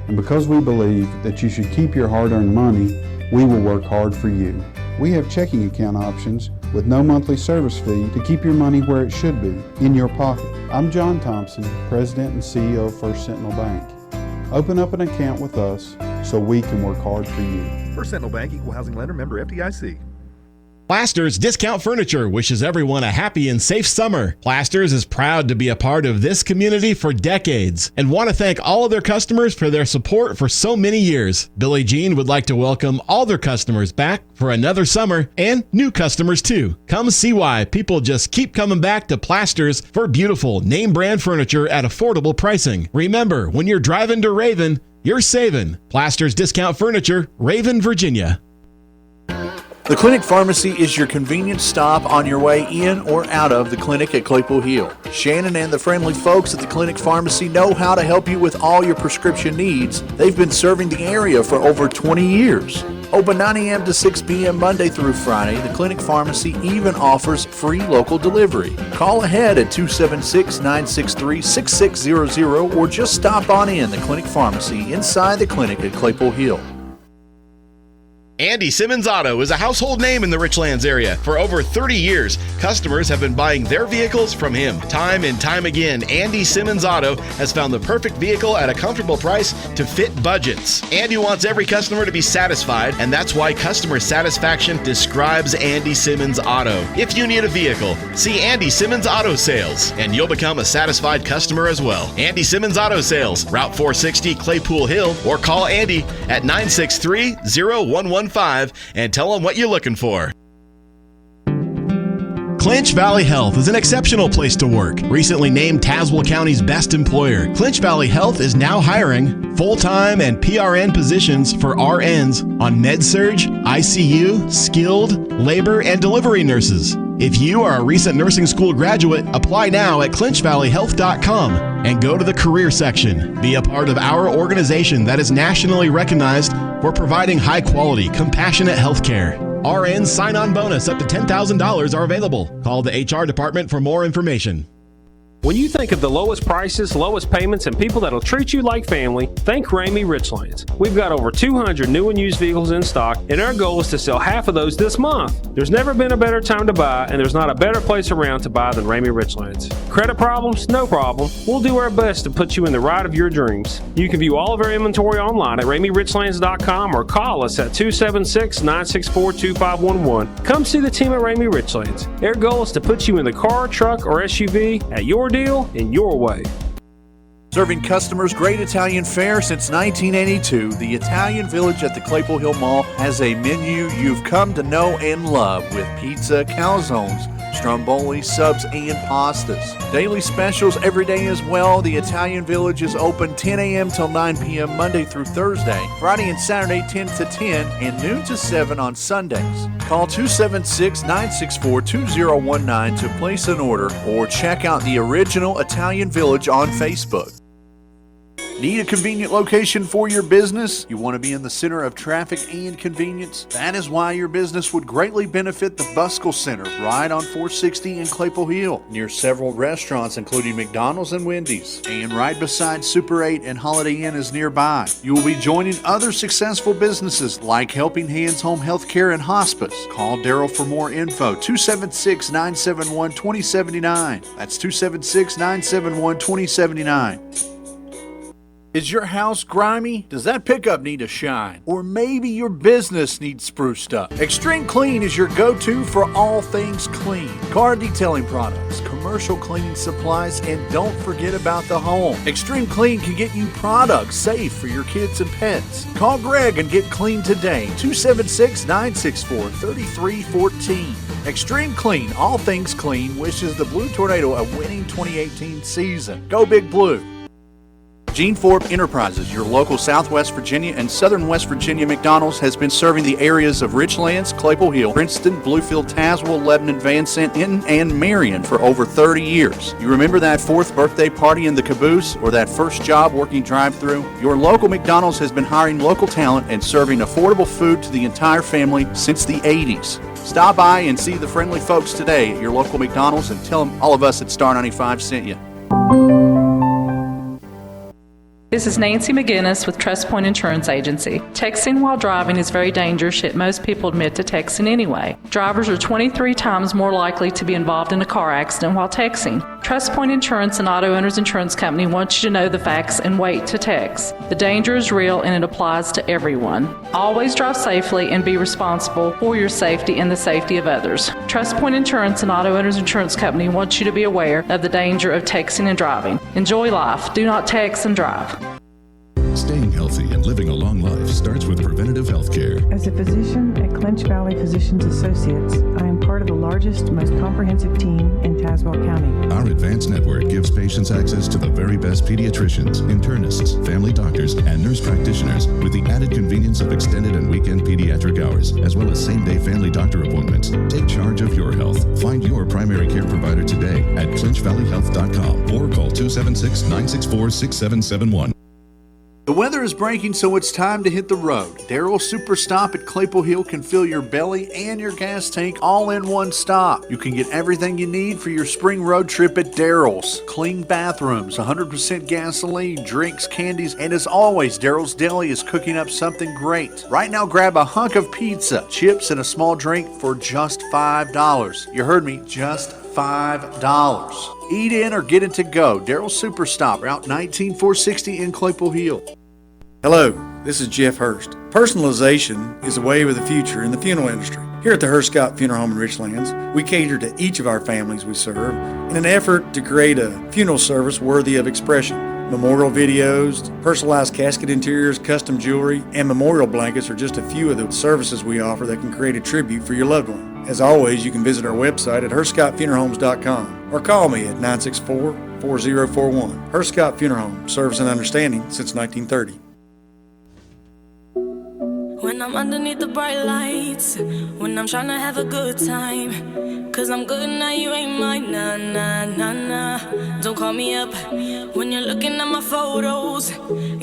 And because we believe that you should keep your hard-earned money, we will work hard for you. We have checking account options with no monthly service fee to keep your money where it should be, in your pocket. I'm John Thompson, President and CEO of First Sentinel Bank. Open up an account with us so we can work hard for you. First Sentinel Bank, Equal Housing Lender, member FDIC. Plasters Discount Furniture wishes everyone a happy and safe summer. Plasters is proud to be a part of this community for decades and want to thank all of their customers for their support for so many years. Billie Jean would like to welcome all their customers back for another summer and new customers too. Come see why people just keep coming back to Plasters for beautiful name brand furniture at affordable pricing. Remember, when you're driving to Raven, you're saving. Plasters Discount Furniture, Raven, Virginia. The Clinic Pharmacy is your convenient stop on your way in or out of the clinic at Claypool Hill. Shannon and the friendly folks at the Clinic Pharmacy know how to help you with all your prescription needs. They've been serving the area for over 20 years. Open 9 a.m. to 6 p.m. Monday through Friday, the Clinic Pharmacy even offers free local delivery. Call ahead at 276-963-6600 or just stop on in the Clinic Pharmacy inside the clinic at Claypool Hill. Andy Simmons Auto is a household name in the Richlands area. For over 30 years, customers have been buying their vehicles from him. Time and time again, Andy Simmons Auto has found the perfect vehicle at a comfortable price to fit budgets. Andy wants every customer to be satisfied, and that's why customer satisfaction describes Andy Simmons Auto. If you need a vehicle, see Andy Simmons Auto Sales, and you'll become a satisfied customer as well. Andy Simmons Auto Sales, Route 460, Claypool Hill, or call Andy at 963-0115 and tell them what you're looking for. Clinch Valley Health is an exceptional place to work. Recently named Tazewell County's best employer, Clinch Valley Health is now hiring full-time and PRN positions for RNs on med-surg, ICU, skilled, labor, and delivery nurses. If you are a recent nursing school graduate, apply now at clinchvalleyhealth.com and go to the career section. Be a part of our organization that is nationally recognized for providing high-quality, compassionate health care. RN sign-on bonus up to $10,000 are available. Call the HR department for more information. When you think of the lowest prices, lowest payments, and people that'll treat you like family, think Ramey Richlands. We've got over 200 new and used vehicles in stock, and our goal is to sell half of those this month. There's never been a better time to buy, and there's not a better place around to buy than Ramey Richlands. Credit problems? No problem. We'll do our best to put you in the ride of your dreams. You can view all of our inventory online at RameyRichlands.com or call us at 276-964-2511. Come see the team at Ramey Richlands. Their goal is to put you in the car, truck, or SUV at your deal in your way. Serving customers great Italian fare since 1982, the Italian Village at the Claypool Hill Mall has a menu you've come to know and love with pizza, calzones, stromboli, subs, and pastas. Daily specials every day as well. The Italian Village is open 10 a.m. till 9 p.m. Monday through Thursday, Friday and Saturday 10 to 10, and noon to 7 on Sundays. Call 276-964-2019 to place an order or check out the original Italian Village on Facebook. Need a convenient location for your business? You want to be in the center of traffic and convenience? That is why your business would greatly benefit the Buskell Center right on 460 in Claypool Hill, near several restaurants including McDonald's and Wendy's, and right beside Super 8 and Holiday Inn is nearby. You will be joining other successful businesses like Helping Hands Home Healthcare and Hospice. Call Daryl for more info, 276-971-2079. That's 276-971-2079. Is your house grimy? Does that pickup need a shine? Or maybe your business needs spruced up? Extreme Clean is your go-to for all things clean. Car detailing products, commercial cleaning supplies, and don't forget about the home. Extreme Clean can get you products safe for your kids and pets. Call Greg and get clean today, 276-964-3314. Extreme Clean, all things clean, wishes the Blue Tornado a winning 2018 season. Go Big Blue! Gene Forbes Enterprises, your local Southwest Virginia and Southern West Virginia McDonald's, has been serving the areas of Richlands, Claypool Hill, Princeton, Bluefield, Tazewell, Lebanon, Van Sant, Hinton, and Marion for over 30 years. You remember that 4th birthday party in the caboose or that first job working drive-thru? Your local McDonald's has been hiring local talent and serving affordable food to the entire family since the 80s. Stop by and see the friendly folks today at your local McDonald's and tell them all of us at Star 95 sent you. This is Nancy McGinnis with Trust Point Insurance Agency. Texting while driving is very dangerous, yet most people admit to texting anyway. Drivers are 23 times more likely to be involved in a car accident while texting. Trust Point Insurance and Auto Owners Insurance Company wants you to know the facts and wait to text. The danger is real and it applies to everyone. Always drive safely and be responsible for your safety and the safety of others. Trust Point Insurance and Auto Owners Insurance Company wants you to be aware of the danger of texting and driving. Enjoy life. Do not text and drive. Staying healthy and living a long life starts with preventative health care. As a physician at Clinch Valley Physicians Associates, I am part of the largest, most comprehensive team in Tazewell County. Our advanced network gives patients access to the very best pediatricians, internists, family doctors, and nurse practitioners with the added convenience of extended and weekend pediatric hours, as well as same-day family doctor appointments. Take charge of your health. Find your primary care provider today at clinchvalleyhealth.com or call 276-964-6771. The weather is breaking, so it's time to hit the road. Daryl Super Stop at Claypool Hill can fill your belly and your gas tank all in one stop. You can get everything you need for your spring road trip at Daryl's. Clean bathrooms, 100% gasoline, drinks, candies, and as always, Daryl's Deli is cooking up something great. Right now, grab a hunk of pizza, chips, and a small drink for just $5. You heard me, just $5. Eat in or get it to go. Daryl's Super Stop, Route 19460 in Claypool Hill. Hello, this is Jeff Hurst. Personalization is a wave of the future in the funeral industry. Here at the Hurst Scott Funeral Home in Richlands, we cater to each of our families we serve in an effort to create a funeral service worthy of expression. Memorial videos, personalized casket interiors, custom jewelry, and memorial blankets are just a few of the services we offer that can create a tribute for your loved one. As always, you can visit our website at HurstScottFuneralHomes.com or call me at 964-4041. Hurst Scott Funeral Home, service and understanding since 1930. When I'm underneath the bright lights, when I'm trying to have a good time, 'cause I'm good now, you ain't mine, nah, nah, nah, nah. Don't call me up when you're looking at my photos,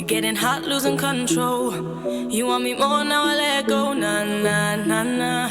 getting hot, losing control. You want me more, now I let go, nah, nah, nah, nah.